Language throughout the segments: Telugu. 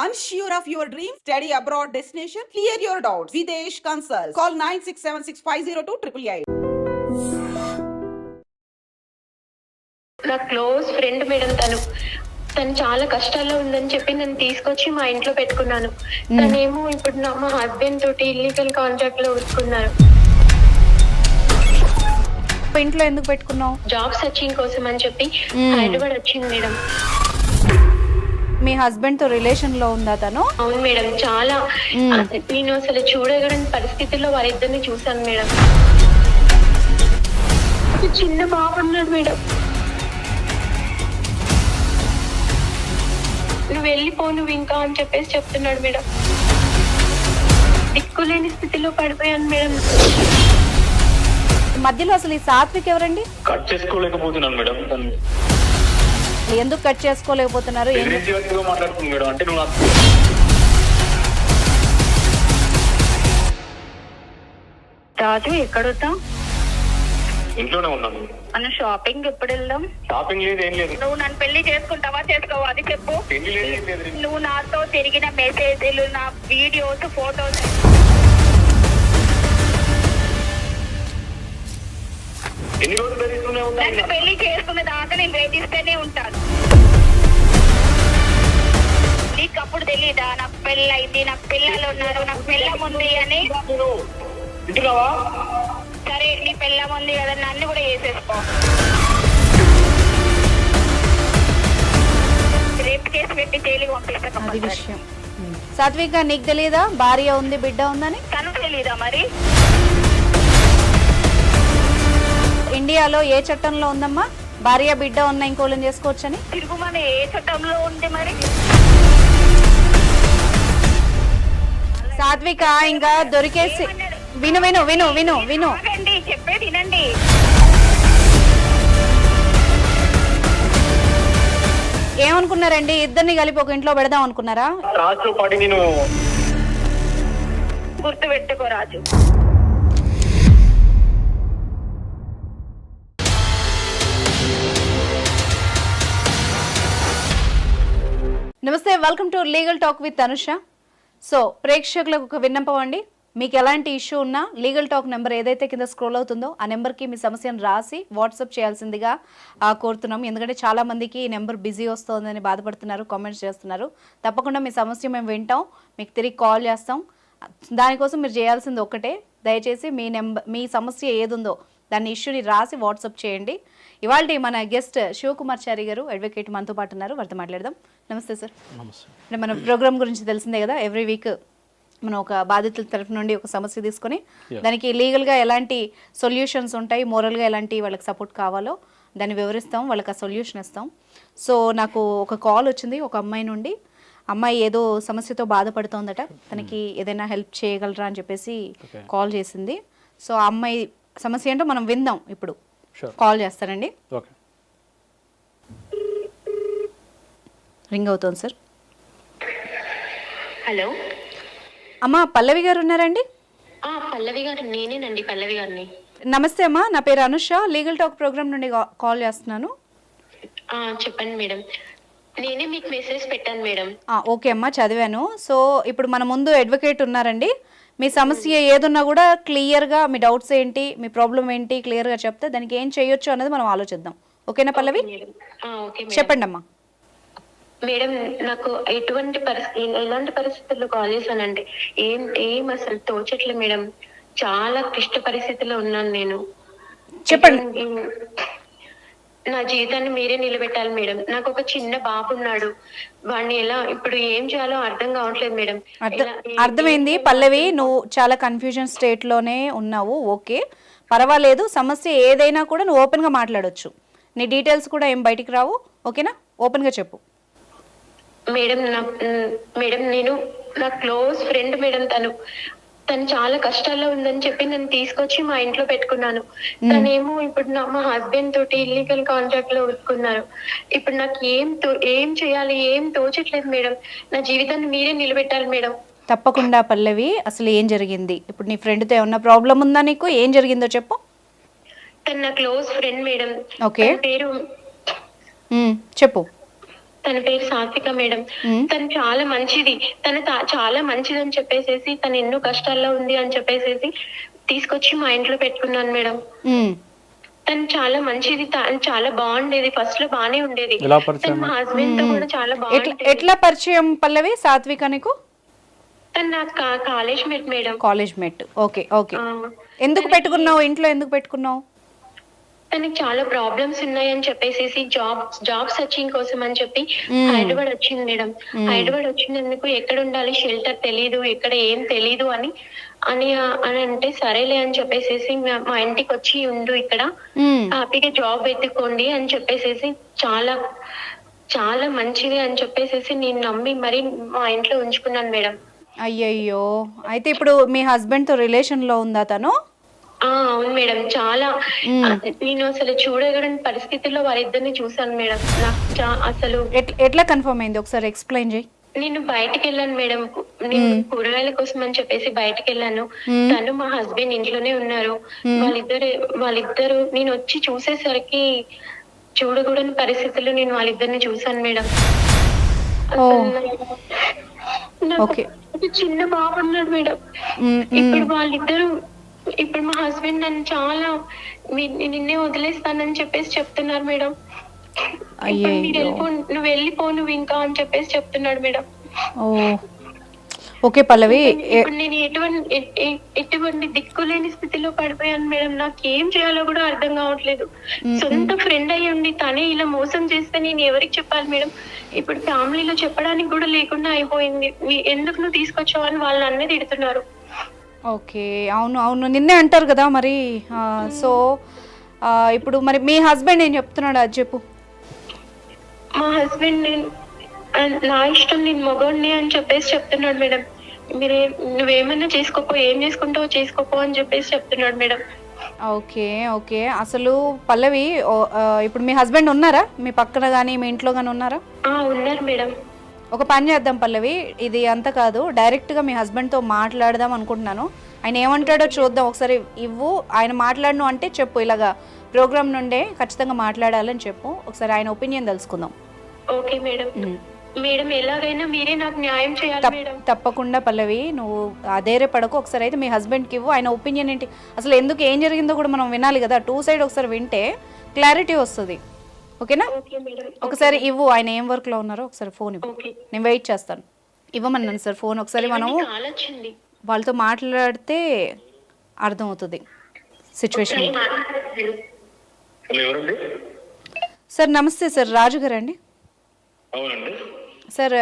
Unsure of your dream? Study abroad destination? Clear your doubts. Videsh Consult. Call 9676502888. నా క్లోజ్ ఫ్రెండ్ మేడం తను చాలా కష్టాల్లో ఉందని చెప్పి నన్ను తీసుకొచ్చి మా ఇంట్లో పెట్టుకున్నాను. తనేమో ఇప్పుడు మా హస్బెండ్ తోటి ఇల్లీగల్ కాంట్రాక్ట్ లో ఉంచుకున్నారు. ఇంట్లో ఎందుకు పెట్టుకున్నావు? జాబ్ సర్చింగ్ కోసం అని చెప్పి హైదరాబాద్ వచ్చింది మేడం. మీ హస్బెండ్ తో రిలేషన్ లో ఉందా తను? అవును మేడం, చాలా. నేను అసలు చూడగలని పరిస్థితుల్లో వారిద్దరిని చూసాను మేడం. చిన్న బాబు ఉన్నాడు మేడం. నువ్వు వెళ్ళిపో, నువ్వు ఇంకా అని చెప్పేసి చెప్తున్నాడు మేడం. దిక్కులేని స్థితిలో పడిపోయాను మేడం. మధ్యలో అసలు ఈ సాత్విక్ ఎవరండి? కట్ చేసుకోలేకపోతున్నాను మేడం. ఎందుకు కట్ చేసుకోలేకపోతున్నారు? మాట్లాడుతుంది మేడం. అంటే నువ్వు రాజు ఎక్కడొద్దాం? ఇంట్లోనే ఉన్నాను. మనం షాపింగ్ ఎప్పుడు వెళ్దాం? షాపింగ్ లేదు, ఏం లేదు. నువ్వు నన్ను పెళ్లి చేసుకుంటావా చేసుకోవా అది చెప్పు. పెళ్లి లేదు, ఏం లేదు. నువ్వు నాతో తిరిగిన మెసేజ్లు, నా వీడియోస్, ఫోటోస్. ఎన్ని రోజులు ధరిస్తూనే నన్ను ఉంటాను. పెళ్లి చేసుకున్న దాకా నేను వేధిస్తూనే ఉంటాను. నీకు అప్పుడు తెలీదా నాకు పెళ్ళి అయింది, నాకు పిల్లలు ఉన్నారు, నాకు పిల్లం ఉంది అని? ఇంటున్నావా? సరే, నీ పిల్లం ఉంది కదా, నన్ను కూడా వేసేసుకో. రేపు కేసు పెట్టి జైలుకి పంపిస్తా. అది విషయం. సాత్విక్, నీకు తెలియదా భార్య ఉంది, బిడ్డ ఉందని? తను తెలీదా మరి? ఇండియాలో ఏ చట్టంలో ఉందమ్మా భార్య బిడ్డ ఉన్న ఇంకోళ్ళని చేసుకోవచ్చని? తిరుగుమని ఏ చట్టంలో ఉంది మరి? సాత్విక, ఇంకా దొరికేసి విను విను విను విను విను చెప్పేది వినండి. ఏమనుకున్నారండి? ఇద్దరిని కలిపి ఒక ఇంట్లో పెడదాం అనుకున్నారా? రాజుతో పాటు నేను గుర్తు పెట్టుకో రాజు. నమస్తే, welcome to legal talk with Anusha. So ప్రేక్షకులకు ఒక విన్నపం అండి, మీకు ఎలాంటి ఇష్యూ ఉన్నా లీగల్ టాక్ నెంబర్ ఏదైతే కింద స్క్రోల్ అవుతుందో ఆ నెంబర్కి మీ సమస్యను రాసి వాట్సాప్ చేయాల్సిందిగా కోరుతున్నాం. ఎందుకంటే చాలామందికి ఈ నెంబర్ బిజీ వస్తుందని బాధపడుతున్నారు, కామెంట్స్ చేస్తున్నారు. తప్పకుండా మీ సమస్య మేము వింటాం, మీకు తిరిగి కాల్ చేస్తాం. దానికోసం మీరు చేయాల్సింది ఒకటే, దయచేసి మీ సమస్య ఏదుందో దాన్ని ఇష్యూని రాసి వాట్సాప్ చేయండి. ఇవాళ మన గెస్ట్ శివకుమార్చారి గారు, అడ్వకేట్, మనతో పాటు ఉన్నారు. వారితో మాట్లాడదాం. నమస్తే సార్. నమస్తే. మన ప్రోగ్రామ్ గురించి తెలిసిందే కదా, ఎవ్రీ వీక్ మనం ఒక బాధితుల తరఫు నుండి ఒక సమస్య తీసుకొని దానికి లీగల్గా ఎలాంటి సొల్యూషన్స్ ఉంటాయి, మోరల్గా ఎలాంటి వాళ్ళకి సపోర్ట్ కావాలో దాన్ని వివరిస్తాం, వాళ్ళకి ఆ సొల్యూషన్ ఇస్తాం. సో నాకు ఒక కాల్ వచ్చింది ఒక అమ్మాయి నుండి. అమ్మాయి ఏదో సమస్యతో బాధపడుతోందట, తనకి ఏదైనా హెల్ప్ చేయగలరా అని చెప్పేసి కాల్ చేసింది. సో ఆ అమ్మాయి సమస్య ఏంటో మనం విందాం ఇప్పుడు. కాల్ చేస్తానండి. రింగ్ అవుతుంది సార్. హలో అమ్మా, పల్లవి గారు ఉన్నారండి? పల్లవి గారు నేనేనండి, పల్లవి గారిని. నమస్తే అమ్మా, నా పేరు అనుష, లీగల్ టాక్ ప్రోగ్రామ్ నుండి కాల్ చేస్తున్నాను. చెప్పండి మేడం. నేనే మీకు మెసేజ్ పెట్టాను మేడం. ఓకే అమ్మా, చదివాను. సో ఇప్పుడు మన ముందు అడ్వకేట్ ఉన్నారండి. మీ సమస్య ఏదున్నా కూడా క్లియర్గా మీ డౌట్స్ ఏంటి, మీ ప్రాబ్లం ఏంటి క్లియర్గా చెప్తే దానికి ఏం చేయొచ్చు అన్నది మనం ఆలోచిద్దాం. ఓకేనా పల్లవి? చెప్పండి అమ్మా. మేడం, నాకు ఎలాంటి పరిస్థితుల్లో కాల్ చేశానంటే ఏం అసలు తోచట్లేదు మేడం. చాలా క్లిష్ట పరిస్థితుల్లో ఉన్నాను నేను. చెప్పండి. నా జీవితాన్ని మీరే నిలబెట్టాలి మేడం. నాకు ఒక చిన్న బాబు ఉన్నాడు, వాడిని ఎలా ఇప్పుడు ఏం చేయాలో అర్థం కావట్లేదు మేడం. అర్థమైంది పల్లవి, నువ్వు చాలా కన్ఫ్యూజన్ స్టేట్లోనే ఉన్నావు. ఓకే, పర్వాలేదు. సమస్య ఏదైనా కూడా నువ్వు ఓపెన్గా మాట్లాడొచ్చు, నీ డీటెయిల్స్ కూడా ఏం బయటికి రావు. ఓకేనా? ఓపెన్గా చెప్పు. మేడం నేను నా క్లోజ్ ఫ్రెండ్ మేడం, తను చాలా కష్టాల్లో ఉందని చెప్పి నన్ను తీసుకొచ్చి మా ఇంట్లో పెట్టుకున్నాను. తనేమో ఇప్పుడు మా హస్బెండ్ తోటి ఇల్లీగల్ కాంట్రాక్ట్ లో ఉంచుకున్నారు. ఇప్పుడు నాకు ఏం చేయాలి, ఏం తోచట్లేదు మేడం. నా జీవితాన్ని మీరే నిలబెట్టాలి మేడం. తప్పకుండా పల్లవి, అసలు ఏం జరిగింది? ఇప్పుడు నీ ఫ్రెండ్తో ఏమన్నా ప్రాబ్లం ఉందా నీకు? ఏం జరిగిందో చెప్పు. తను నా క్లోజ్ ఫ్రెండ్ మేడం. ఓకే, పేరు చెప్పు. తన పేరు సాత్విక మేడం. తను చాలా మంచిది, చాలా మంచిది అని చెప్పేసి తను ఎన్నో కష్టాల్లో ఉంది అని చెప్పేసి తీసుకొచ్చి మా ఇంట్లో పెట్టుకున్నాను మేడం. తను చాలా మంచిది, తను చాలా బాగుండేది, ఫస్ట్ లో బానే ఉండేది. తను మా హస్బెండ్ తో కూడా చాలా బాగుండేది. ఎట్లా పరిచయం పల్లవి సాత్విక నీకు? తను నాకు college mate madam. College mate. Okay okay. ఎందుకు పెట్టుకున్నావు ఇంట్లో, ఎందుకు పెట్టుకున్నావు? తనకి చాలా ప్రాబ్లమ్స్ ఉన్నాయని చెప్పేసి జాబ్ సర్చింగ్ కోసం అని చెప్పి హైదరాబాద్ వచ్చింది మేడం. హైదరాబాద్ వచ్చినందుకు ఎక్కడ ఉండాలి, షెల్టర్ తెలీదు, ఎక్కడ ఏం తెలీదు అని అని అంటే సరేలే అని చెప్పేసి మా ఇంటికి వచ్చి ఉండు, ఇక్కడ హ్యాపీగా జాబ్ వెతుక్కోండి అని చెప్పేసి చాలా చాలా మంచిది అని చెప్పేసి నేను నమ్మి మరి మా ఇంట్లో ఉంచుకున్నాను మేడం. అయ్యయ్యో, అయితే ఇప్పుడు మీ హస్బెండ్ తో రిలేషన్ లో ఉందా తను? అవును మేడం, చాలా. నేను అసలు చూడగలని పరిస్థితుల్లో వాళ్ళిద్దరిని చూసాను మేడం. నాకు అసలు ఎట్లా కన్ఫర్మ్ అయింది, ఒకసారి ఎక్స్ప్లెయిన్ చేయి. నేను బయటకు వెళ్ళాను మేడం, నేను కూరగాయల కోసం అని చెప్పేసి బయటకు వెళ్ళాను. తను మా హస్బెండ్ ఇంట్లోనే ఉన్నారు. వాళ్ళిద్దరు నేను వచ్చి చూసేసరికి చూడకూడని పరిస్థితుల్లో నేను వాళ్ళిద్దరిని చూసాను మేడం. చిన్న బాబు ఉన్నాడు మేడం. ఇప్పుడు మా హస్బెండ్ నన్ను చాలా నిన్నే వదిలేస్తానని చెప్పేసి చెప్తున్నారు మేడం. నువ్వు వెళ్ళిపో, నువ్వు ఇంకా అని చెప్పేసి చెప్తున్నాడు మేడం. ఓకే పల్లవి, ఇప్పుడు నేను ఎటువంటి దిక్కులేని స్థితిలో పడిపోయాను మేడం. నాకు ఏం చేయాలో కూడా అర్థం కావట్లేదు. సొంత ఫ్రెండ్ అయ్యి ఉండి తనే ఇలా మోసం చేస్తే నేను ఎవరికి చెప్పాలి మేడం? ఇప్పుడు ఫ్యామిలీలో చెప్పడానికి కూడా లేకుండా అయిపోయింది. ఎందుకు నువ్వు తీసుకొచ్చావు అని వాళ్ళు అన్నీ తిడుతున్నారు. ఓకే, అవును అవును, నిన్నే అంటారు కదా మరి. సో ఇప్పుడు మరి మీ హస్బెండ్ ఏం చెప్తున్నాడు, అది చెప్పు. మా హస్బెండ్ నా ఇష్టం, నేను మగోడిని అని చెప్పేసి చెప్తున్నాడు మేడం. నువ్వేమన్నా చేసుకోపో, ఏం చేసుకుంటావో చేసుకోపో అని చెప్పేసి చెప్తున్నాడు మేడం. Okay okay. అసలు పల్లవి, ఇప్పుడు మీ హస్బెండ్ ఉన్నారా మీ పక్కన కానీ మీ ఇంట్లో కానీ ఉన్నారా? ఉన్నారు మేడం. ఒక పని చేద్దాం పల్లవి, ఇది అంత కాదు, డైరెక్ట్గా మీ హస్బెండ్తో మాట్లాడదాం అనుకుంటున్నాను. ఆయన ఏమంటాడో చూద్దాం ఒకసారి. ఆయన మాట్లాడను అంటే చెప్పు, ఇలాగా ప్రోగ్రామ్ నుండే ఖచ్చితంగా మాట్లాడాలని చెప్పు. ఒకసారి ఆయన ఒపీనియన్ తెలుసుకుందాం. Okay madam. మేడం ఎలాగైనా మీరే నాకు న్యాయం చేయాలి మేడం. తప్పకుండా పల్లవి, నువ్వు అదేరే పడకు. ఒకసారి అయితే మీ హస్బెండ్కి ఇవ్వు, ఆయన ఒపీనియన్ ఏంటి, అసలు ఎందుకు ఏం జరిగిందో కూడా మనం వినాలి కదా. 2 సైడ్ ఒకసారి వింటే క్లారిటీ వస్తుంది. ఓకేనా? ఒకసారి ఇవ్వు, ఆయన ఏం వర్క్ లో ఉన్నారో ఒకసారి ఫోన్ ఇవ్వు, నేను వెయిట్ చేస్తాను. ఇవ్వమన్నాను సార్ ఫోన్. ఒకసారి మనం వాళ్ళతో మాట్లాడితే అర్థమవుతుంది సిచ్యువేషన్. సార్ నమస్తే సార్, రాజు గారు అండి? సార్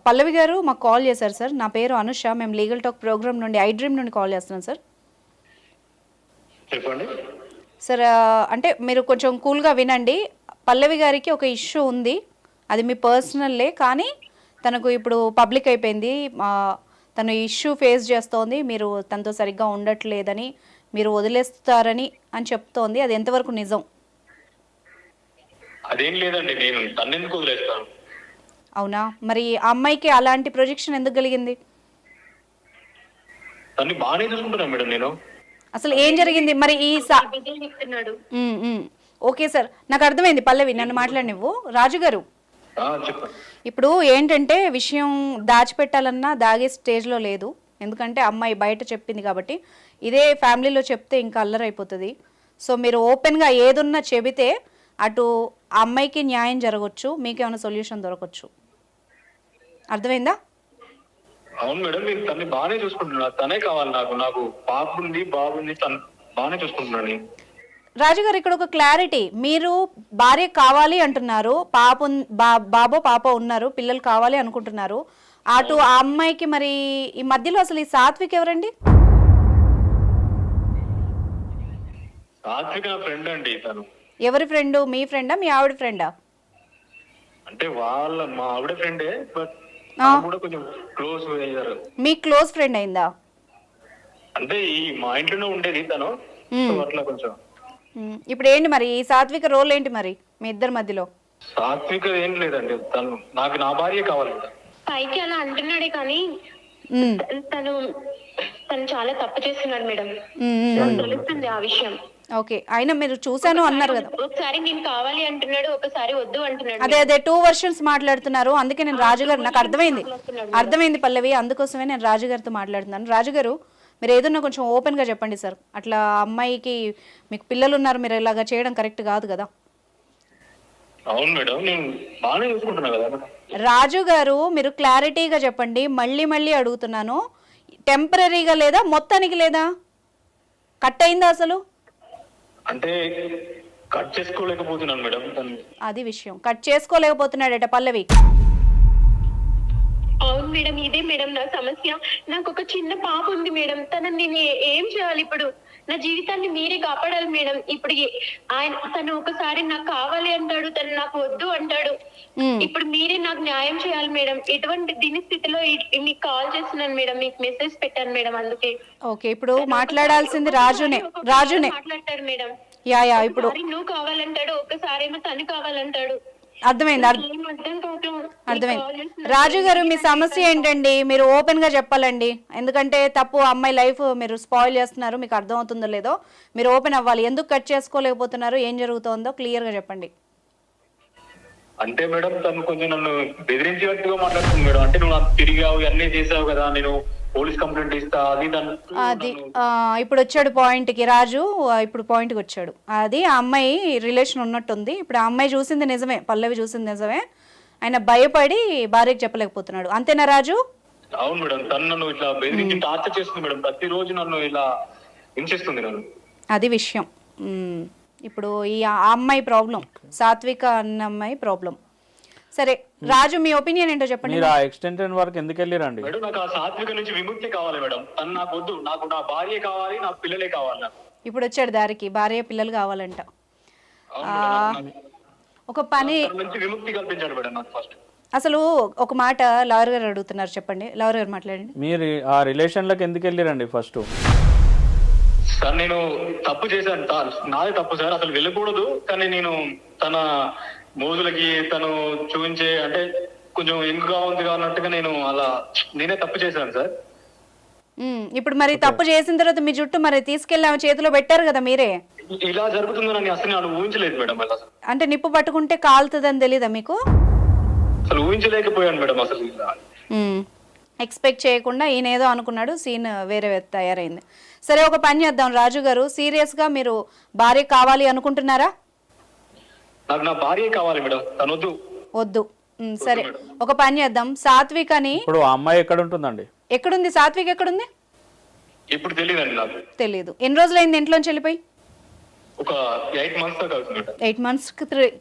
పల్లవి గారు మాకు కాల్ చేశారు సార్. నా పేరు అనుష, మేము లీగల్ టాక్ ప్రోగ్రామ్ నుండి ఐడ్రీమ్ నుండి కాల్ చేస్తున్నాం సార్. చెప్పండి సార్. అంటే మీరు కొంచెం కూల్గా వినండి. పల్లవి గారికి ఒక ఇష్యూ ఉంది, అది మీ పర్సనల్లే, కానీ తనకు ఇప్పుడు పబ్లిక్ అయిపోయింది. తను ఇష్యూ ఫేస్ చేస్తోంది, మీరు తనతో సరిగ్గా ఉండట్లేదని, మీరు వదిలేస్తారని అని చెప్తోంది. అది ఎంతవరకు నిజం? అదేం లేదండి, నేను తను ఎందుకు వదిలేస్తాను. అవునా? మరి ఆ అమ్మాయికి అలాంటి ప్రొజెక్షన్ ఎందుకు కలిగింది? తన్ని బాగానే చూసుకుంటున్నా మేడం నేను. అసలు ఏం జరిగింది మరి? ఓకే సార్, నాకు అర్థమైంది పల్లవి, నన్ను మాట్లాడినివ్వు. రాజు గారు, ఇప్పుడు ఏంటంటే విషయం దాచిపెట్టాలన్నా దాగే స్టేజ్లో లేదు. ఎందుకంటే అమ్మాయి బయట చెప్పింది కాబట్టి. ఇదే ఫ్యామిలీలో చెప్తే ఇంకా అల్లరైపోతుంది. సో మీరు ఓపెన్గా ఏదున్నా చెబితే అటు ఆ అమ్మాయికి న్యాయం జరగవచ్చు, మీకేమైనా సొల్యూషన్ దొరకవచ్చు. అర్థమైందా? అవును మేడం, నేను తన్ని బాగానే చూసుకుంటున్నా. తనే కావాలి నాకు. నాకు పాప ఉంది, బాబు ఉంది, తను బాగానే చూసుకుంటున్నాను. రాజుగారు, ఇక్కడ ఒక క్లారిటీ, మీరు భార్య కావాలి అంటున్నారు, బాబో పాప ఉన్నారు, పిల్లలు కావాలి అనుకుంటున్నారు. అటు ఆ అమ్మాయికి మరి ఈ మధ్యలో అసలు ఈ సాత్విక్ ఎవరండి? సాత్విక్ నా ఫ్రెండ్ అండి. తను ఎవరి ఫ్రెండ్? మీ ఫ్రెండా, మీ ఆవిడ ఫ్రెండా? అంటే మా ఆవిడ ఫ్రెండే, బట్ కూడా కొంచెం క్లోజ్ అయ్యారు. మీ క్లోజ్ ఫ్రెండ్ అయిందా? అంటే మా ఇంట్లోనే ఉండేది తను, అట్లా కొంచెం. ఇప్పుడు ఏంటి మరి ఈ సాత్విక రోల్ ఏంటి మరి మీ ఇద్దరి మధ్యలో? సాత్విక ఏం లేదండి, తను నాకు నా భార్య కావాలి. పైకి అలా అంటున్నాడే కానీ తను చాలా తప్పు చేస్తున్నాడు మేడం, నాకు తెలుస్తుంది ఆ విషయం. ఓకే, అయినా మీరు చూశాను అన్నారు కదా. ఒకసారి నేను కావాలి అంటున్నాడు, ఒకసారి వద్దు అంటున్నాడు. అదే 2 వర్షన్స్ మాట్లాడుతున్నారు. అందుకే నేను రాజుగారు, నాకు అర్థమైంది పల్లవి, అందుకోసమే నేను రాజుగారితో మాట్లాడుతున్నాను. రాజుగారు, మీరు ఏదన్నా కొంచెం ఓపెన్గా చెప్పండి సార్. అట్లా అమ్మాయికి మీకు పిల్లలు ఉన్నారు, మీరు ఇలాగా చేయడం కరెక్ట్ కాదు కదా. అవును మేడం, నేను బాగానే చూసుకుంటున్నా కదా. రాజు గారు, మీరు క్లారిటీగా చెప్పండి, మళ్ళీ మళ్ళీ అడుగుతున్నాను. టెంపరీగా లేదా, మొత్తానికి లేదా, కట్ అయిందా అసలు? అంటే కట్ చేసుకోలేకపోతున్నాను మేడం. అది విషయం, కట్ చేసుకోలేకపోతున్నాడట పల్లవి. అవును మేడం, ఇదే మేడం నా సమస్య. నాకు ఒక చిన్న పాప ఉంది మేడం, తనని నేను ఏం చేయాలి ఇప్పుడు? నా జీవితాన్ని మీరే కాపాడాలి మేడం. ఇప్పుడు తను ఒకసారి నాకు కావాలి అంటాడు, తను నాకు వద్దు అంటాడు. ఇప్పుడు మీరే నాకు న్యాయం చేయాలి మేడం. ఎటువంటి దీని స్థితిలో మీకు కాల్ చేస్తున్నాను మేడం, మీకు మెసేజ్ పెట్టాను మేడం. అందుకే ఓకే, ఇప్పుడు మాట్లాడాల్సింది రాజునే మాట్లాడతాడు మేడం. యా ఇప్పుడు నువ్వు కావాలంటాడు, ఒక్కసారి ఏమో తను కావాలంటాడు. అర్థమైంది. రాజు గారు, మీ సమస్య ఏంటండి? మీరు ఓపెన్ గా చెప్పాలండి, ఎందుకంటే తప్పు అమ్మాయి లైఫ్ మీరు స్పాయిల్ చేస్తున్నారు. మీకు అర్థం అవుతుందో లేదో, మీరు ఓపెన్ అవ్వాలి. ఎందుకు కట్ చేసుకోలేకపోతున్నారు, ఏం జరుగుతుందో క్లియర్ గా చెప్పండి. అంటే మేడం, తను కొంచెం నన్ను బెదిరించేట్టుగా మాట్లాడుతుంది మేడం. అంటే నువ్వు నాకు తిరిగావు, ఇవన్నీ చేసావు కదా, నేను పోలీస్ కంప్లైంట్ ఇస్తా, అది ఇప్పుడు వచ్చాడు పాయింట్కి రాజు. ఇప్పుడు పాయింట్కి వచ్చాడు. అది ఆ అమ్మాయి రిలేషన్ ఉన్నట్టుంది. ఇప్పుడు ఆ అమ్మాయి చూసింది నిజమే, పల్లవి చూసింది నిజమే. ఆయన భయపడి భార్యకి చెప్పలేకపోతున్నాడు. అంతేనా రాజు? అవును మేడం, తను నన్ను ఇట్లా బెదిరించి టార్చర్ చేస్తుంది మేడం. ప్రతిరోజు నన్ను ఇలా హింసిస్తుంది నన్ను. అది విషయం. ఇప్పుడు ఈ అమ్మాయి ప్రాబ్లం, సాత్విక అన్న అమ్మాయి ప్రాబ్లం. సరే రాజు, మీ ఒపీనియన్ ఏంటో చెప్పండి. మీరు ఆ ఎక్స్టెన్షన్ వరకు ఎందుకు వెళ్ళిరండి? మేడం, నాకు ఆ సాత్విక నుంచి విముక్తి కావాలి మేడం. తను నాకు వద్దు, నాకు నా భార్య కావాలి, నా పిల్లలే కావాలి. ఇప్పుడు వచ్చాడు దారికి, భార్య పిల్లలు కావాలంట. ఒక పని, విముక్తి కల్పించాడు మేడం నాకు ఫస్ట్. అసలు ఒక మాట లావర్ గారు అడుగుతున్నారు, చెప్పండి. లావర్ గారు మాట్లాడండి. మీరు ఆ రిలేషన్లకు ఎందుకు వెళ్ళిరండి ఫస్ట్? సార్, నేను తప్పు చేశాను, నాదే తప్పు సార్. అసలు వెళ్ళకూడదు, కానీ నేను తన మోజులకి తను చూపించే, అంటే కొంచెం ఎంగుగా ఉంది అన్నట్టుగా నేనే తప్పు చేశాను సార్. ఇప్పుడు మరి తప్పు చేసిన తర్వాత మీ జుట్టు మరి తీసుకెళ్ళి ఆమె చేతిలో పెట్టారు కదా మీరే. ఇలా జరుగుతుందని అసలు నేను ఊహించలేదు మేడం. అంటే నిప్పు పట్టుకుంటే కాలుతుందని తెలీదా మీకు? అసలు ఊహించలేకపోయాను మేడం. అసలు ఎక్స్పెక్ట్ చేయకుండా ఈయన ఏదో అనుకున్నాడు, సీన్ వేరే తయారైంది. సరే, ఒక పని చేద్దాం రాజు గారు. సీరియస్గా మీరు భార్య కావాలి అనుకుంటున్నారా? నాకు నా భార్య కావాలి మేడం, తను వద్దు. సరే, ఒక పని చేద్దాం. సాత్విక్ అని, ఇప్పుడు ఆ అమ్మాయి ఎక్కడ ఉంటుందండి? ఎక్కడుంది సాత్విక్? ఎక్కడుంది ఇప్పుడు తెలియదండి నాకు. తెలీదు. ఎన్ని రోజులు అయింది ఇంట్లోంచి వెళ్ళిపోయి? ఒక 8 months దాకా అవుతుంది. 8 months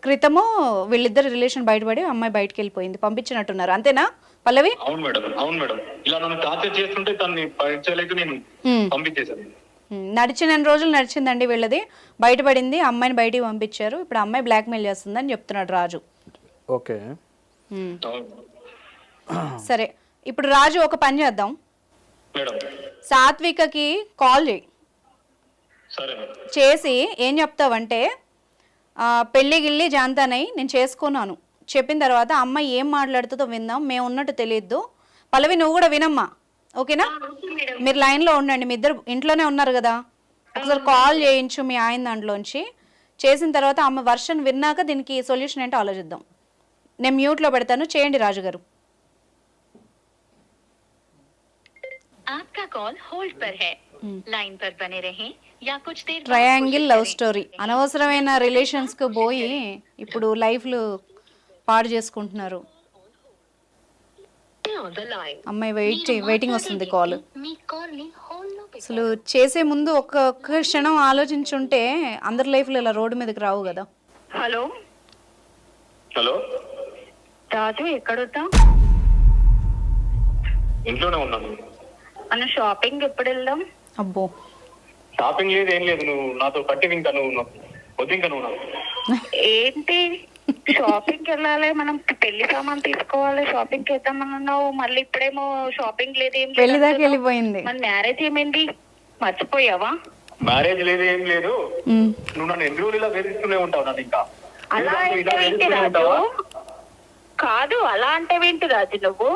క్రితము వీళ్ళిద్దరు రిలేషన్ బయటపడి అమ్మాయి బయటకు వెళ్ళిపోయింది, పంపించినట్టున్నారు. అంతేనా పల్లవి? అవును మేడం, అవును మేడం. ఇలా నన్ను టార్చర్ చేస్తుంటే తనని భరించలేక నేను పంపించేశాను. నడిచిన రోజులు నడిచిందండి వీళ్ళది, బయటపడింది, అమ్మాయిని బయటికి పంపించారు. ఇప్పుడు అమ్మాయి బ్లాక్మెయిల్ చేస్తుందని చెప్తున్నాడు రాజు. ఓకే, సరే, ఇప్పుడు రాజు ఒక పని చేద్దాం. మేడం, సాత్వికకి కాల్ చేయి. సరే చేసి ఏం చెప్తావంటే, పెళ్ళి గిల్లి జాంతానై నేను చేసుకున్నాను చెప్పిన తర్వాత అమ్మాయి ఏం మాట్లాడుతుందో విందాం. మేము ఉన్నట్టు తెలియద్దు. పల్లవి, నువ్వు కూడా వినమ్మా, ఓకేనా? మీరు లైన్లో ఉండండి, మీ ఇద్దరు ఇంట్లోనే ఉన్నారు కదా. ఒకసారి కాల్ చేయించు మీ ఆయన దాంట్లోంచి. చేసిన తర్వాత అమ్మ వర్షన్ విన్నాక దీనికి సొల్యూషన్ ఏంటో ఆలోచిద్దాం. నేను మ్యూట్లో పెడతాను, చేయండి రాజు గారు. Triangle love story. అనవసరమైన రిలేషన్స్ కు పోయి ఇప్పుడు లైఫ్లు పాడు చేసుకుంటున్నారు. అమ్మాయి వెయిటింగ్ వస్తుంది కాల్. అసలు చేసే ముందు ఒక్క క్షణం ఆలోచించుంటే అందరి లైఫ్లో ఇలా రోడ్డు మీదకి రావు కదా. హలో హలో రాజు, ఎక్కడున్నా? ఇంట్లోనే ఉన్నాను. మనం షాపింగ్ ఎప్పుడు వెళ్దాం? అబ్బో, షాపింగ్ లేదు, ఏం లేదు. నువ్వు నాతో కట్టి ఇంకా నువ్వు వద్దు, ఇంకా నువ్వు ఏంటి షాపింగ్ వెళ్ళాలి, మనం పెళ్లి సామాన్ తీసుకోవాలి, షాపింగ్ చేద్దామన్నావు. మళ్ళీ ఇప్పుడేమో షాపింగ్ లేదు, ఏం పెళ్లి దాకా వెళ్ళిపోయింది. మన మ్యారేజ్ ఏమైంది, మర్చిపోయావా? మ్యారేజ్ లేదు, ఏం లేదు. నువ్వు నన్ను ఎదురు ఇలా వేధిస్తూనే ఉంటావు నన్ను. ఇంకా అలా అంటే ఏంటి రాజు? కాదు, అలా అంటే ఏంటి రాజు? నువ్వు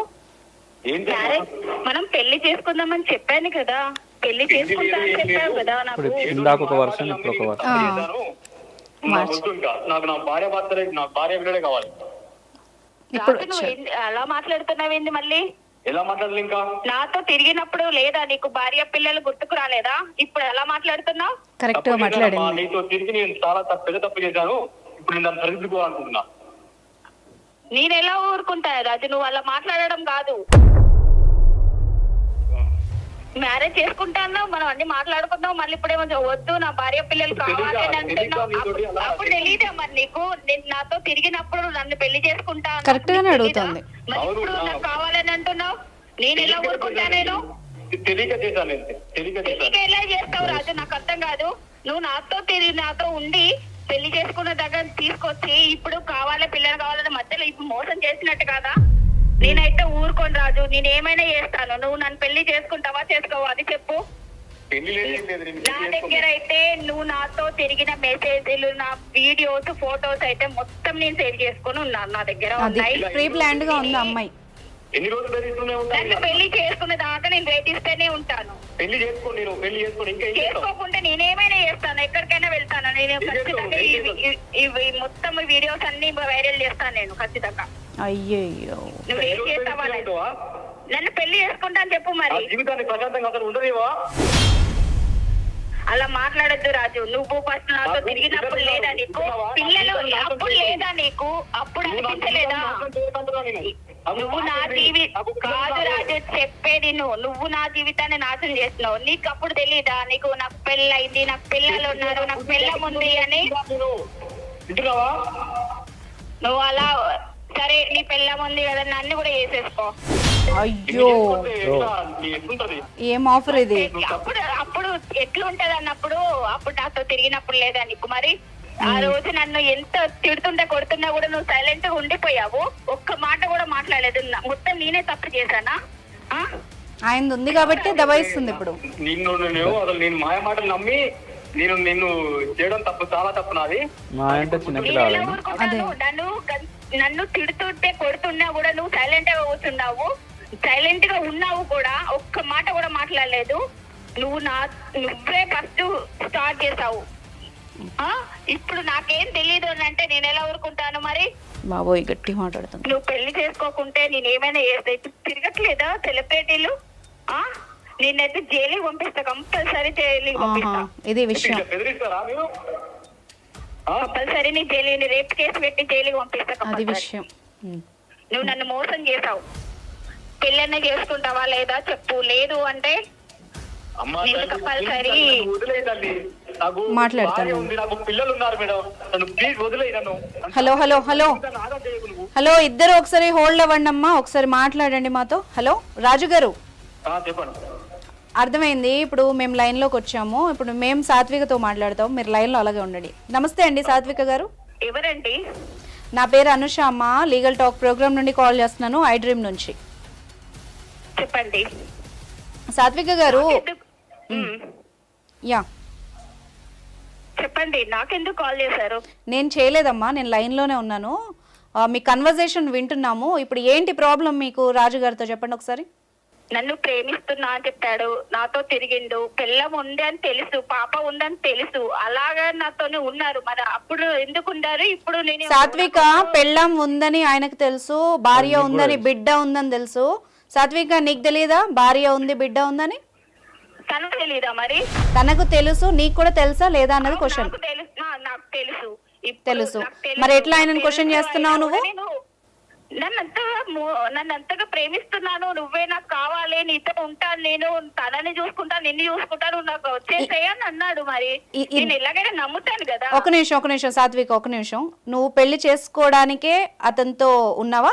మనం పెళ్లి చేసుకుందామని చెప్పాను కదా, పెళ్లి చేసుకుంటా అని చెప్పావు కదా నాకు. ఇప్పుడు ఇందాక ఒక వర్షన్ ఇప్పుడు ఒక వర్షన్ నాకు వద్దు ఇంకా. నాకు నా భార్య భర్తలే, నా భార్య పిల్లలే కావాలి. ఇప్పుడు రాజు, నువ్వు అలా మాట్లాడుతున్నావేంది మళ్ళీ? ఎలా మాట్లాడాలి ఇంకా? నాతో తిరిగినప్పుడు లేదా నీకు భార్య పిల్లలు గుర్తుకు రాలేదా? ఇప్పుడు ఎలా మాట్లాడుతున్నావు? కరెక్ట్ గా తప్పు చేశానమ్మా. మాట్లాడింది. నీతో తిరిగి నేను చాలా పెద్ద తప్పు చేశాను. ఇప్పుడు నేను దాన్ని సరిదిద్దుకోవాలనుకుంటున్నా. నేను ఎలా ఊరుకుంటా రాజు? నువ్వు అలా మాట్లాడడం కాదు. మ్యారేజ్ చేసుకుంటాను, మనం అన్ని మాట్లాడుకుందాం. మళ్ళీ ఇప్పుడేమో వద్దు నా భార్య పిల్లలు కావాలి అని అంటున్నావు. అప్పుడు తెలియదా మరి నీకు? నేను నాతో తిరిగినప్పుడు నన్ను పెళ్లి చేసుకుంటా అన్నావు. కరెక్ట్ గానే అడుగుతోంది. మరి ఇప్పుడు నాకు కావాలని అంటున్నావు. నేను ఎలా ఊరుకుంటా? నేను తెలియక చేశాను నేను. తెలియక చేశాను. పెళ్లికి ఎలా చేస్తావు రాజు? నాకు అర్థం కాదు. నువ్వు నాతో ఉండి పెళ్లి చేసుకున్న దగ్గర తీసుకొచ్చి ఇప్పుడు కావాలి పిల్లలు కావాలని మధ్యలో ఇప్పుడు మోసం చేసినట్టు కాదా? నేనైతే ఊరుకోను రాజు. నేను ఏమైనా చేస్తాను. నువ్వు నన్ను పెళ్లి చేసుకుంటావా చేసుకోవా అది చెప్పు. పెళ్లి లేదు, లేదు. నా దగ్గర అయితే నువ్వు నాతో తిరిగిన మెసేజ్లు, నా వీడియోస్, ఫోటోస్ అయితే మొత్తం నేను సేవ్ చేసుకుని ఉన్నాను. నా దగ్గర అది ఉన్నాయి. ప్రీ ప్లాన్డ్ గా ఉంది అమ్మాయి. ఎన్ని రోజులు బెదిరిస్తూనే ఉంటాను? నన్ను పెళ్లి చేసుకునే దాకా నేను వేధిస్తూనే ఉంటాను. పెళ్లి చేసుకోండి, నేను పెళ్లి చేసుకోండి. ఇంకా ఏం చేస్తావు? చేసుకోకుంటే నేనేమైనా చేస్తాను, ఎక్కడికైనా వెళ్తాను. నేను ఖచ్చితంగా ఇవి మొత్తం వీడియోస్ అన్ని వైరల్ చేస్తాను నేను ఖచ్చితంగా. అయ్యయ్యో, నువ్వేం చేస్తావా? నన్ను పెళ్లి చేసుకుంటా అని చెప్పు మరి. జీవితాన్ని ప్రశాంతంగా అసలు ఉండలేవా? అలా మాట్లాడద్దు రాజు. నువ్వు ఫస్ట్ నాతో తిరిగినప్పుడు లేదా నీకు పిల్లలు? అప్పుడు లేదా నీకు? అప్పుడు అనిపించలేదా? నువ్వు నా కాదు రాజు చెప్పేది. నువ్వు నా జీవితాన్ని నాశనం చేస్తున్నావు. నీకు అప్పుడు తెలీదా? నీకు నాకు పెళ్ళయింది, నాకు పిల్లలు ఉన్నారు, నాకు పిల్లం ఉంది అని. వింటున్నావా? నువ్వు అలా సరే నీ పిల్లం ఉంది కదా నన్ను కూడా చేసేసుకో. అయ్యో, ఎట్లుంటది? ఏం ఆఫర్ ఇది? అప్పుడు ఎట్లుంటది అన్నప్పుడు అప్పుడు నాతో తిరిగినప్పుడు లేదా నీకు? మరి ఆ రోజు నన్ను ఎంత తిడుతుంటే కొడుతున్నా కూడా నువ్వు సైలెంట్ గా ఉండిపోయావు. ఒక్క మాట కూడా మాట్లాడలేదు. మొత్తం నేనే తప్పు చేశానా? ఆయన ఉంది కాబట్టి దబాయిస్తుంది ఇప్పుడు. నేను మాయ మాటలు నమ్మి నిన్ను చేయడం తప్పు, చాలా తప్పు నాది. మా అంటే చిన్నపిల్లలు నన్ను తిడుతుంటే కొడుతున్నా కూడా నువ్వు సైలెంట్ గా కూర్చున్నావు. సైలెంట్ గా ఉన్నావు కూడా, ఒక్క మాట కూడా మాట్లాడలేదు. నువ్వే ఫస్ట్ స్టార్ట్ చేసావు. ఇప్పుడు నాకేం తెలియదు అని అంటే నేను ఎలా ఊరుకుంటాను మరి? బాబోయ్ గట్టి మాట్లాడుతుంది. నువ్వు పెళ్లి చేసుకోకుంటే నేను ఏమైనా చేస్తా. తిరగట్లేదా సెలబ్రిటీలు? నేనైతే జైలుకి పంపిస్తా, కంపల్సరీ జైలుకి పంపిస్తా. ఇది విషయం. బెదిరిస్తారా మీరు? కంపల్సరీ నీ జైలు రేప్ కేసు పెట్టి జైలుకి పంపిస్తా. అది విషయం. నువ్వు నన్ను మోసం చేసావు. పెళ్ళన్న చేసుకుంటావా లేదా చెప్పు. లేదు అంటే కంపల్సరీ మాట్లాడతాను. నాకు పిల్లలు ఉన్నారు మేడం, నన్ను ప్లీజ్ వదిలేయి నన్ను. హలో హలో హలో హలో, ఇద్దరు ఒకసారి హోల్డ్ అవ్వండి అమ్మా, ఒకసారి మాట్లాడండి మాతో. హలో రాజు గారు, చెప్పండి. అర్థమైంది. ఇప్పుడు మేము లైన్లోకి వచ్చాము. ఇప్పుడు మేము సాత్వికతో మాట్లాడతాం, మీరు లైన్లో అలాగే ఉండండి. నమస్తే అండి సాత్విక గారు. ఎవరండి? నా పేరు అనుష అమ్మ, లీగల్ టాక్ ప్రోగ్రామ్ నుండి కాల్ చేస్తున్నాను, ఐ డ్రీమ్ నుంచి. చెప్పండి సాత్విక గారు. యా చెప్పండి, నాకెందుకు కాల్ చేశారు? నేను చేయలేదమ్మా, నేను లైన్లోనే ఉన్నాను. మీ కన్వర్జేషన్ వింటున్నాము. ఇప్పుడు ఏంటి ప్రాబ్లం మీకు రాజు గారితో చెప్పండి ఒకసారి. నన్ను ప్రేమిస్తున్నా అని చెప్పాడు, నాతో తిరిగిండు, పిల్లం ఉంది అని తెలుసు, పాప ఉందని తెలుసు, అలాగా నాతోనే ఉన్నారు. మరి అప్పుడు ఎందుకు ఉన్నారు? ఇప్పుడు నేను సాత్విక పెళ్ళం ఉందని ఆయనకు తెలుసు, భార్య ఉందని, బిడ్డ ఉందని తెలుసు. సాత్విక నీకు తెలియదా భార్య ఉంది బిడ్డ ఉందని? తనకు తెలీదా మరి? తనకు తెలుసు, నీకు కూడా తెలుసా లేదా అన్నది క్వశ్చన్. నాకు తెలుసు. తెలుసు, మరి ఎట్లా ఆయనను క్వశ్చన్ చేస్తున్నావు నువ్వు? నన్నంతగా ప్రేమిస్తున్నాను, నువ్వే నాకు కావాలి, నీతో ఉంటాను, నేను తనని చూసుకుంటాను, నిన్ను చూసుకుంటాను, నాకు వచ్చేసేయని అన్నాడు. మరి నేను ఎలాగైనా నమ్ముతాను కదా. ఒక నిమిషం సాత్విక, ఒక నిమిషం. నువ్వు పెళ్లి చేసుకోవడానికే అతనితో ఉన్నావా?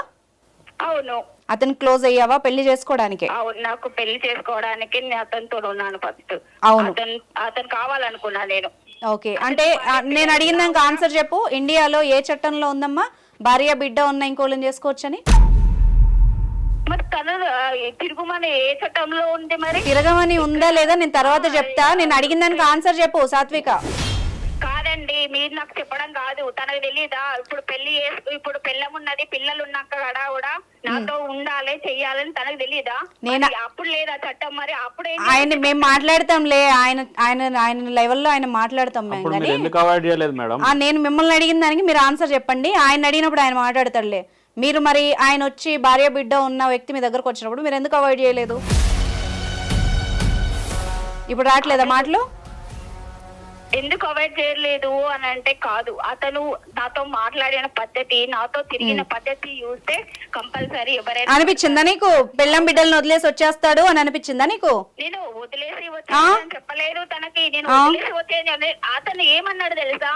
అవును. అతను క్లోజ్ అయ్యావా పెళ్లి చేసుకోవడానికే? అవును, నాకు పెళ్లి చేసుకోవడానికి నేను అతనితో ఉన్నాను ఫస్ట్. అవును, అతను కావాలనుకున్నా నేను. ఓకే, అంటే నేను అడిగిన దానికి ఆన్సర్ చెప్పు. ఇండియాలో ఏ చట్టంలో ఉందమ్మా భార్య బిడ్డ ఉన్న ఇంకోళ్ళని చేసుకోవచ్చని? మరి తను తిరుగుమని ఏ చట్టంలో ఉంది? మరి తిరగమని ఉందా లేదా నేను తర్వాత చెప్తా. నేను అడిగిన దానికి ఆన్సర్ చెప్పు సాత్విక. కాదా లేదండి, మీరు నాకు చెప్పడం కాదు, తనకు తెలియదా? ఇప్పుడు పెళ్ళం ఉన్నది, పిల్లలు ఉన్నాక కూడా నాతో ఉండాలి చెయ్యాలని తనకు తెలియదా? అప్పుడు లేదా చట్టం? మరి అప్పుడు ఆయన మేము మాట్లాడతాంలే, ఆయన లెవెల్లో ఆయన మాట్లాడతాం మేము అప్పుడు కానీ మీరు ఎందుకు అవాయిడ్ చేయలేదు మేడం? నేను మిమ్మల్ని అడిగిన దానికి మీరు ఆన్సర్ చెప్పండి. ఆయన అడిగినప్పుడు ఆయన మాట్లాడతాడులే. మీరు మరి ఆయన వచ్చి భార్య బిడ్డ ఉన్న వ్యక్తి మీ దగ్గరకు వచ్చినప్పుడు మీరు ఎందుకు అవాయిడ్ చేయలేదు? ఇప్పుడు రావట్లేదా మాటలు? ఎందుకు అవాయిడ్ చేయలేదు అని అంటే కాదు, అతను నాతో మాట్లాడిన పద్ధతి, నాతో తిరిగిన పద్ధతి చూస్తే కంపల్సరీ ఎవరైనా అనిపించిందా నీకు పెళ్ళం బిడ్డలను వదిలేసి వచ్చేస్తాడు అని అనిపించిందా నీకు? నేను వదిలేసి వచ్చాను చెప్పలేదు తనకి, నేను వదిలేసి వచ్చాను. అతను ఏమన్నాడు తెలుసా?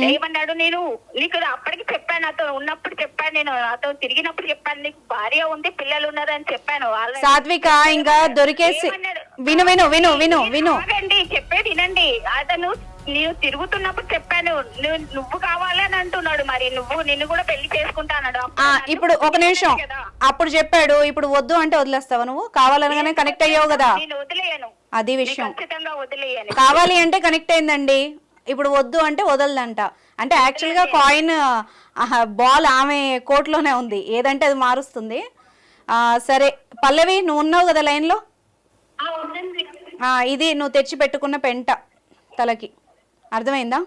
ఏమన్నాడు, నేను నీకు అప్పటికి చెప్పాను, నాతో ఉన్నప్పుడు చెప్పాను, నేను నాతో తిరిగినప్పుడు చెప్పాను, నీకు భార్య ఉంది పిల్లలు ఉన్నారని చెప్పాను. సాత్విక ఇంకా దొరికేసి విను విను విను విను విను ఆగండి, చెప్పేది వినండి. అతను నేను తిరుగుతున్నప్పుడు చెప్పాను, నువ్వు కావాలని అంటున్నాడు, మరి నిన్ను కూడా పెళ్లి చేసుకుంటాడు. ఇప్పుడు ఒక నిమిషం, అప్పుడు చెప్పాడు, ఇప్పుడు వద్దు అంటే వదిలేస్తావా నువ్వు? కావాలనగానే కనెక్ట్ అయ్యావు కదా, నేను వదిలేయను, అది విషయం. ఖచ్చితంగా వదిలేయను. కావాలి అంటే కనెక్ట్ అయిందండి, ఇప్పుడు వద్దు అంటే వదలదంట. అంటే యాక్చువల్ గా కాయిన్ బాల్ ఆమె కోర్టులోనే ఉంది, ఏదంటే అది మారుస్తుంది. సరే పల్లవి, నువ్వు ఉన్నావు కదా లైన్ లో, ఇది నువ్వు తెచ్చి పెట్టుకున్న పెంట తలకి, అర్థమైందా?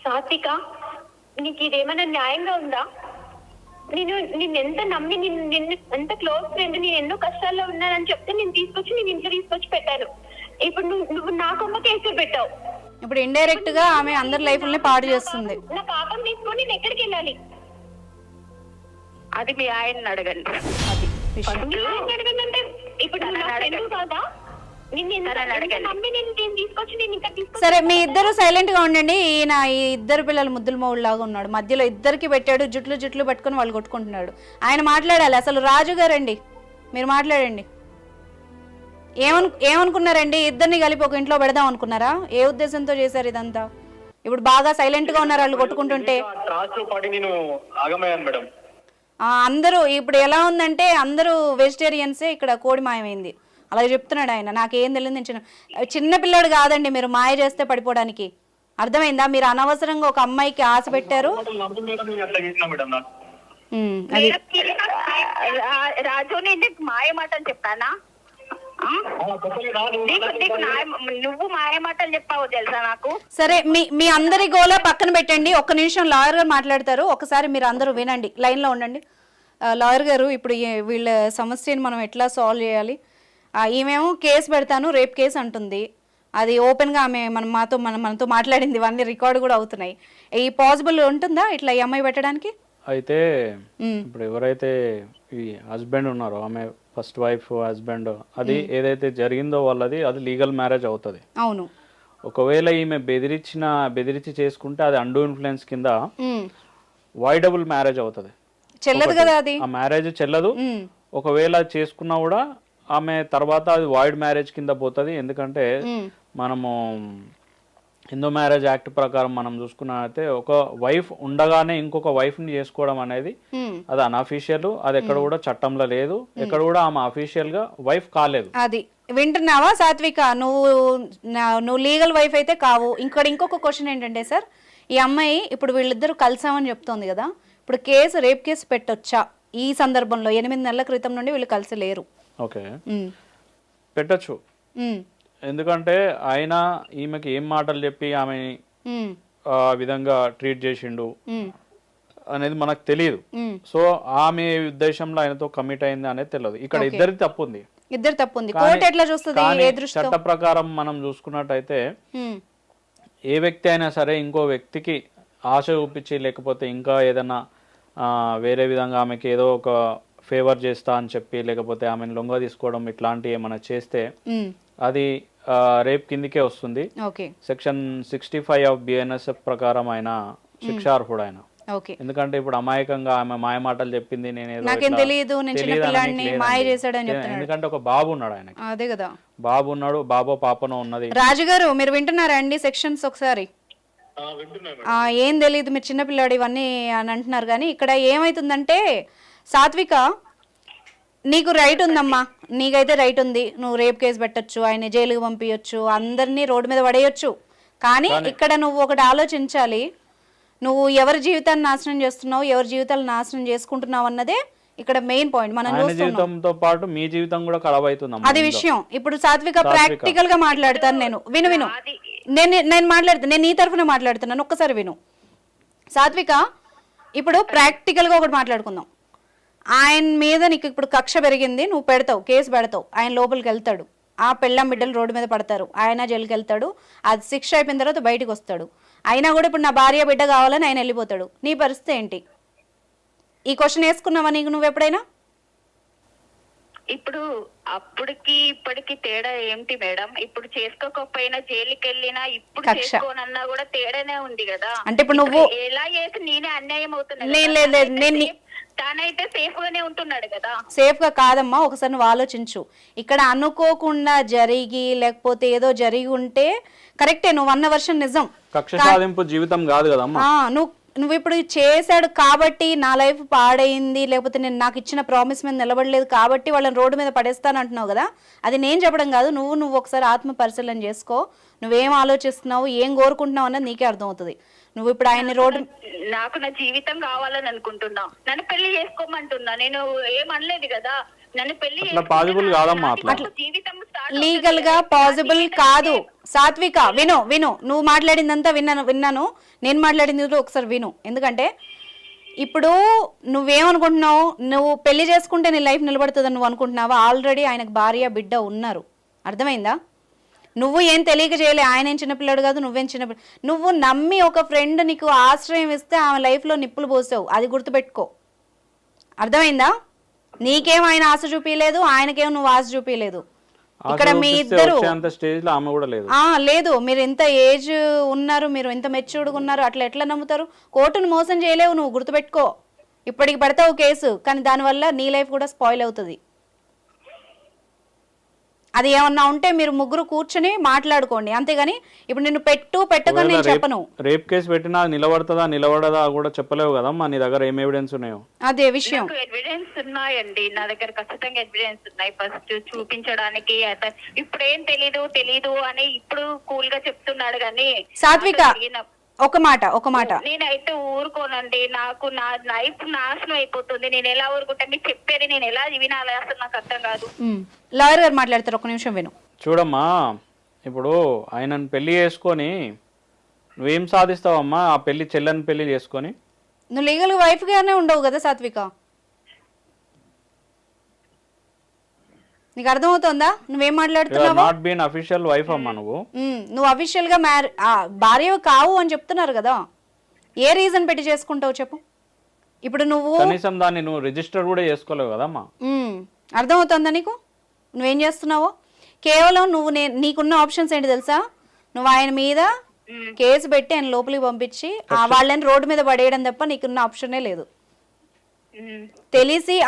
సాత్విక, నీకు ఇదేమైనా న్యాయంగా ఉందా? నిన్ను ఎంత నమ్మి నిన్ను ఎంత క్లోజ్ ఫ్రెండ్, నేను ఎన్నో కష్టాల్లో ఉన్నానని చెప్తే నేను ఇంట్లో తీసుకొచ్చి పెట్టాను. ఇప్పుడు నువ్వు నా కొమ్మ కేసులు పెట్టావు. ఇప్పుడు ఇండైరెక్ట్ గా ఆమె అందరి లైఫ్ ని పాడు చేస్తుంది. నా పాపం తీసుకొని నేను ఎక్కడికి వెళ్ళాలి? అది మీ ఆయన్ని అడగండి. అది విషయం. మీ ఆయన్ని అడగండి. ఇప్పుడు నువ్వు నా ఫ్రెండ్ కాదా? సరే మీ ఇద్దరు సైలెంట్ గా ఉండండి. ఈయన ఈ ఇద్దరు పిల్లలు ముద్దుల మౌళ్ళలాగా ఉన్నాడు, మధ్యలో ఇద్దరికి పెట్టాడు, జుట్లు పట్టుకుని వాళ్ళు కొట్టుకుంటున్నాడు. ఆయన మాట్లాడాలి. అసలు రాజు గారండి, మీరు మాట్లాడండి. ఏమనుకున్నారండి? ఇద్దరిని కలిపి ఒక ఇంట్లో పెడదాం అనుకున్నారా? ఏ ఉద్దేశంతో చేశారు ఇదంతా? ఇప్పుడు బాగా సైలెంట్ గా ఉన్నారు వాళ్ళు కొట్టుకుంటుంటే. అందరూ ఇప్పుడు ఎలా ఉందంటే అందరూ వెజిటేరియన్సే, ఇక్కడ కోడి మాయమైంది అలా చెప్తున్నాడు ఆయన. నాకేం తెలియదు, నేను చిన్న పిల్లాడు కాదండి, మీరు మాయ చేస్తే పడిపోవడానికి. అర్థమైందా? మీరు అనవసరంగా ఒక అమ్మాయికి ఆశ పెట్టారు. రాజు, నేను మాయ మాటలు చెప్పానా? నువ్వు మాయ మాటలు చెప్పావు తెలుసా నాకు. సరే మీ అందరి గోల పక్కన పెట్టండి, ఒక్క నిమిషం లాయర్ గారు మాట్లాడతారు, ఒకసారి మీరు అందరూ వినండి, లైన్ లో ఉండండి. లాయర్ గారు, ఇప్పుడు వీళ్ళ సమస్యను మనం ఎట్లా సాల్వ్ చేయాలి? ఈమెమో కేసు పెడతాను, రేప్ కేసు అంటుంది. అది ఓపెన్ గా ఆమె మనతో మాట్లాడింది, ఇవన్నీ రికార్డు కూడా అవుతున్నాయి. ఈ పాసిబుల్ ఉంటుందా ఇట్లా ఈ అమ్మాయి పెట్టడానికి? అయితే ఇప్పుడు ఎవరైతే ఈ హస్బెండ్ ఉన్నారో, ఆమె ఫస్ట్ వైఫ్ హస్బెండ్, అది ఏదైతే జరిగిందో వాళ్ళది అది లీగల్ మ్యారేజ్ అవుతుంది. అవును. ఒకవేళ ఈమె బెదిరించి చేసుకుంటే అది అండూ ఇన్ఫ్లుయెన్స్ కింద వాయిడబుల్ మ్యారేజ్ అవుతుంది. చెల్లదు కదా అది, ఆ మ్యారేజ్ చెల్లదు. ఒకవేళ చేసుకున్నా కూడా ఆమె తర్వాత అది వాయిడ్ మ్యారేజ్ కింద పోతుంది. ఎందుకంటే మనము హిందూ మ్యారేజ్ యాక్ట్ ప్రకారం మనం చూసుకున్నట్లయితే ఒక వైఫ్ ఉండగానే ఇంకొక వైఫ్ ని చేసుకోవడం అనేది అది అన్అఫీషియల్, అది ఎక్కడ కూడా చట్టంలో లేదు, ఎక్కడ కూడా ఆమె అఫీషియల్ గా వైఫ్ కాలేదు. అది వింటున్నావా సాత్విక? నువ్వు లీగల్ వైఫ్ అయితే కావు. ఇంకొక క్వశ్చన్ ఏంటంటే సార్, ఈ అమ్మాయి ఇప్పుడు వీళ్ళిద్దరు కలిసామని చెప్తోంది కదా, ఇప్పుడు రేప్ కేసు పెట్టొచ్చా ఈ సందర్భంలో? 8 నెలల క్రితం నుండి వీళ్ళు కలిసి లేరు. ఓకే, పెట్టచ్చు. ఎందుకంటే ఆయన ఈమెకి ఏం మాటలు చెప్పి ఆమె ఆ విధంగా ట్రీట్ చేసిండు అనేది మనకు తెలియదు. సో ఆమె ఉద్దేశంలో ఆయనతో కమిట్ అయింది అనేది తెలియదు. ఇక్కడ ఇద్దరు తప్పు ఉంది. కోర్టు ఎట్లా చూస్తుంది? చట్ట ప్రకారం మనం చూసుకున్నట్టయితే ఏ వ్యక్తి అయినా సరే ఇంకో వ్యక్తికి ఆశ చూపించి, లేకపోతే ఇంకా ఏదైనా వేరే విధంగా ఆమెకి ఏదో ఒక ఫేవర్ చేస్తా అని చెప్పి, లేకపోతే ఆమెను లొంగ తీసుకోవడం ఇట్లాంటివి ఏమైనా చేస్తే అది రేప్ కిందికే వస్తుంది. సెక్షన్ 65 ఆఫ్ బిఎన్ఎస్ఎఫ్ ప్రకారం ఆయన శిక్షార్హుడు ఆయన. ఎందుకంటే ఇప్పుడు అమాయకంగా ఆమె మాయ మాటలు చెప్పింది, ఎందుకంటే ఒక బాబు ఉన్నాడు ఆయన. అదే కదా, బాబు ఉన్నాడు, బాబో పాపనో ఉన్నది. రాజుగారు మీరు వింటున్నారా అండి సెక్షన్స్ ఒకసారి? ఏం తెలియదు, మీరు చిన్నపిల్లాడు ఇవన్నీ అని అంటున్నారు. కానీ ఇక్కడ ఏమైతుందంటే సాత్విక, నీకు రైట్ ఉందమ్మా, నీకైతే రైట్ ఉంది, నువ్వు రేప్ కేసు పెట్టచ్చు, ఆయన జైలుకి పంపించచ్చు, అందరినీ రోడ్డు మీద పడేయచ్చు. కానీ ఇక్కడ నువ్వు ఒకటి ఆలోచించాలి, నువ్వు ఎవరి జీవితాన్ని నాశనం చేస్తున్నావు, ఎవరి జీవితాలు నాశనం చేసుకుంటున్నావు అన్నదే ఇక్కడ మెయిన్ పాయింట్. మనం ఆయన జీవితంతో పాటు మీ జీవితం కూడా ఖరాబ్ అవుతుంది. అది విషయం. ఇప్పుడు సాత్విక ప్రాక్టికల్ గా మాట్లాడతాను నేను. విను నేను మాట్లాడుతాను, నేను నీ తరఫున మాట్లాడుతున్నాను, ఒక్కసారి విను. సాత్విక, ఇప్పుడు ప్రాక్టికల్ గా ఒకటి మాట్లాడుకుందాం. ఆయన మీద నీకు ఇప్పుడు కక్ష పెరిగింది, నువ్వు పెడతావు, కేసు పెడతావు, ఆయన లోపలికి వెళ్తాడు, ఆ పెళ్ళం బిడ్డలు రోడ్డు మీద పడతారు, ఆయన జైలుకి వెళ్తాడు, అది శిక్ష అయిపోయిన తర్వాత బయటకు వస్తాడు. అయినా కూడా ఇప్పుడు నా భార్య బిడ్డ కావాలని ఆయన వెళ్ళిపోతాడు. నీ పరిస్థితి ఏంటి? ఈ క్వశ్చన్ వేసుకున్నావా నీకు నువ్వు ఎప్పుడైనా? ఇప్పుడు అప్పటికి ఇప్పటికి తేడా ఏంటి మేడం? ఇప్పుడు చేసుకోకపోయినా జైలుకి వెళ్ళినా ఇప్పుడు చేసుకోనన్నా కూడా తేడానే ఉంది కదా. అంటే ఇప్పుడు నువ్వు ఎలా చేసి నేనే అన్యాయం అవుతున్నా. నేను తానైతే సేఫ్ గానే ఉంటున్నాడు కదా. సేఫ్ గా కాదమ్మా, ఒకసారి నువ్వు ఆలోచించు. ఇక్కడ అనుకోకుండా జరిగి లేకపోతే ఏదో జరిగి ఉంటే కరెక్టే, నువ్వు అన్న వర్షన్ నిజం. కక్ష సాధింపు జీవితం కాదు కదమ్మా. నువ్వు ఇప్పుడు చేశాడు కాబట్టి నా లైఫ్ పాడైంది, లేకపోతే నేను నాకు ఇచ్చిన ప్రామిస్ మీద నిలబడలేదు కాబట్టి వాళ్ళని రోడ్డు మీద పడేస్తాను అంటున్నావు కదా. అది నేను చెప్పడం కాదు, నువ్వు ఒకసారి ఆత్మ పరిశీలన చేసుకో. నువ్వేం ఆలోచిస్తున్నావు, ఏం కోరుకుంటున్నావు అన్నది నీకే అర్థమవుతుంది. నువ్వు ఇప్పుడు ఆయన రోడ్డు, నాకు నా జీవితం కావాలని అనుకుంటున్నా, నన్ను పెళ్లి చేసుకోమంటున్నా, నేను ఏమనలేదు కదా. నన్ను పెళ్లి పాసిబుల్ కాదమ్మా, జీవితం లీగల్ గా పాసిబుల్ కాదు. సాత్విక, విను, నువ్వు మాట్లాడిందంతా విన్నాను, నేను మాట్లాడింది ఒకసారి విను. ఎందుకంటే ఇప్పుడు నువ్వేమనుకుంటున్నావు, నువ్వు పెళ్లి చేసుకుంటే నీ లైఫ్ నిలబడుతుందని నువ్వు అనుకుంటున్నావా? ఆల్రెడీ ఆయనకు భార్య బిడ్డ ఉన్నారు, అర్థమైందా? నువ్వు ఏం తెలియక చేయలే, ఆయన ఏం చిన్నపిల్లాడు కాదు, నువ్వేం చిన్నపిల్ల. నువ్వు నమ్మి ఒక ఫ్రెండ్ నీకు ఆశ్రయం ఇస్తే ఆమె లైఫ్లో నిప్పులు పోసావు, అది గుర్తుపెట్టుకో, అర్థమైందా? నీకేం ఆయన ఆశ చూపించలేదు, ఆయనకేం నువ్వు ఆశ చూపించలేదు. ఇక్కడ మీ ఇద్దరు లేదు, మీరు ఎంత ఏజ్ ఉన్నారు, మీరు ఎంత మెచ్యూర్డ్గా ఉన్నారు, అట్లా ఎట్లా నమ్ముతారు? కోర్టును మోసం చేయలేవు నువ్వు, గుర్తుపెట్టుకో. ఇప్పటికి పెడతావు కేసు, కానీ దానివల్ల నీ లైఫ్ కూడా స్పాయిల్ అవుతుంది. అది ఏమన్నా ఉంటే మీరు ముగ్గురు కూర్చొని మాట్లాడుకోండి, అంతేగాని ఇప్పుడు నిన్ను పెట్టకని నేను చెప్పను. రేప్ కేసు పెట్టినా నిలబడతా నిలబడదా కూడా చెప్పలేవు కదమ్మా, నీ దగ్గర ఏం ఎవిడెన్స్ ఉన్నాయో? అదే విషయం. ఎవిడెన్స్ ఉన్నాయండి నా దగ్గర, ఖచ్చితంగా ఎవిడెన్స్ ఉన్నాయి. ఫస్ట్ చూపించడానికి ఇప్పుడు ఏం తెలీదు అని ఇప్పుడు కూల్ గా చెప్తున్నాడు. కానీ సాత్విక, ఒక మాట నేనైతే ఊరుకోనండి, నాకు నా లైఫ్ నాశనం అయిపోతుంది. నేను ఎలా ఊరుకుంటా? మీకు చెప్పేది నేను ఎలా వినాలి అసలు నాకు అర్థం కాదు. లాయర్ గారు మాట్లాడతారు, ఒక నిమిషం విను. చూడమ్మా, ఇప్పుడు ఆయనను పెళ్లి చేసుకొని నువ్వేం సాధిస్తావమ్మా? ఆ పెళ్లి చెల్లని పెళ్లి చేసుకొని నువ్వు లీగల్ వైఫ్ గానే ఉండవు కదా సాత్విక, నీకు అర్థమవుతుందా నువ్వేం మాట్లాడుతున్నావు? నాట్ బీన్ అఫీషియల్ వైఫ్ అమ్మా నువ్వు అఫీషియల్ గా భార్య కావు అని చెప్తున్నారు కదా. ఏ రీజన్ పెట్టి చేసుకుంటావు చెప్పు? ఇప్పుడు నువ్వు కనీసం దాన్ని నువ్వు రిజిస్టర్ కూడా చేసుకోలేవు కదమ్మా. అర్థమవుతుందా నీకు నువ్వేం చేస్తున్నావో? కేవలం నువ్వు నీకున్న ఆప్షన్స్ ఏంటి తెలుసా? నువ్వు ఆయన మీద కేసు పెట్టి ఆయన లోపలికి పంపించి వాళ్ళని రోడ్డు మీద పడేయడం తప్ప నీకున్న ఆప్షనే లేదు.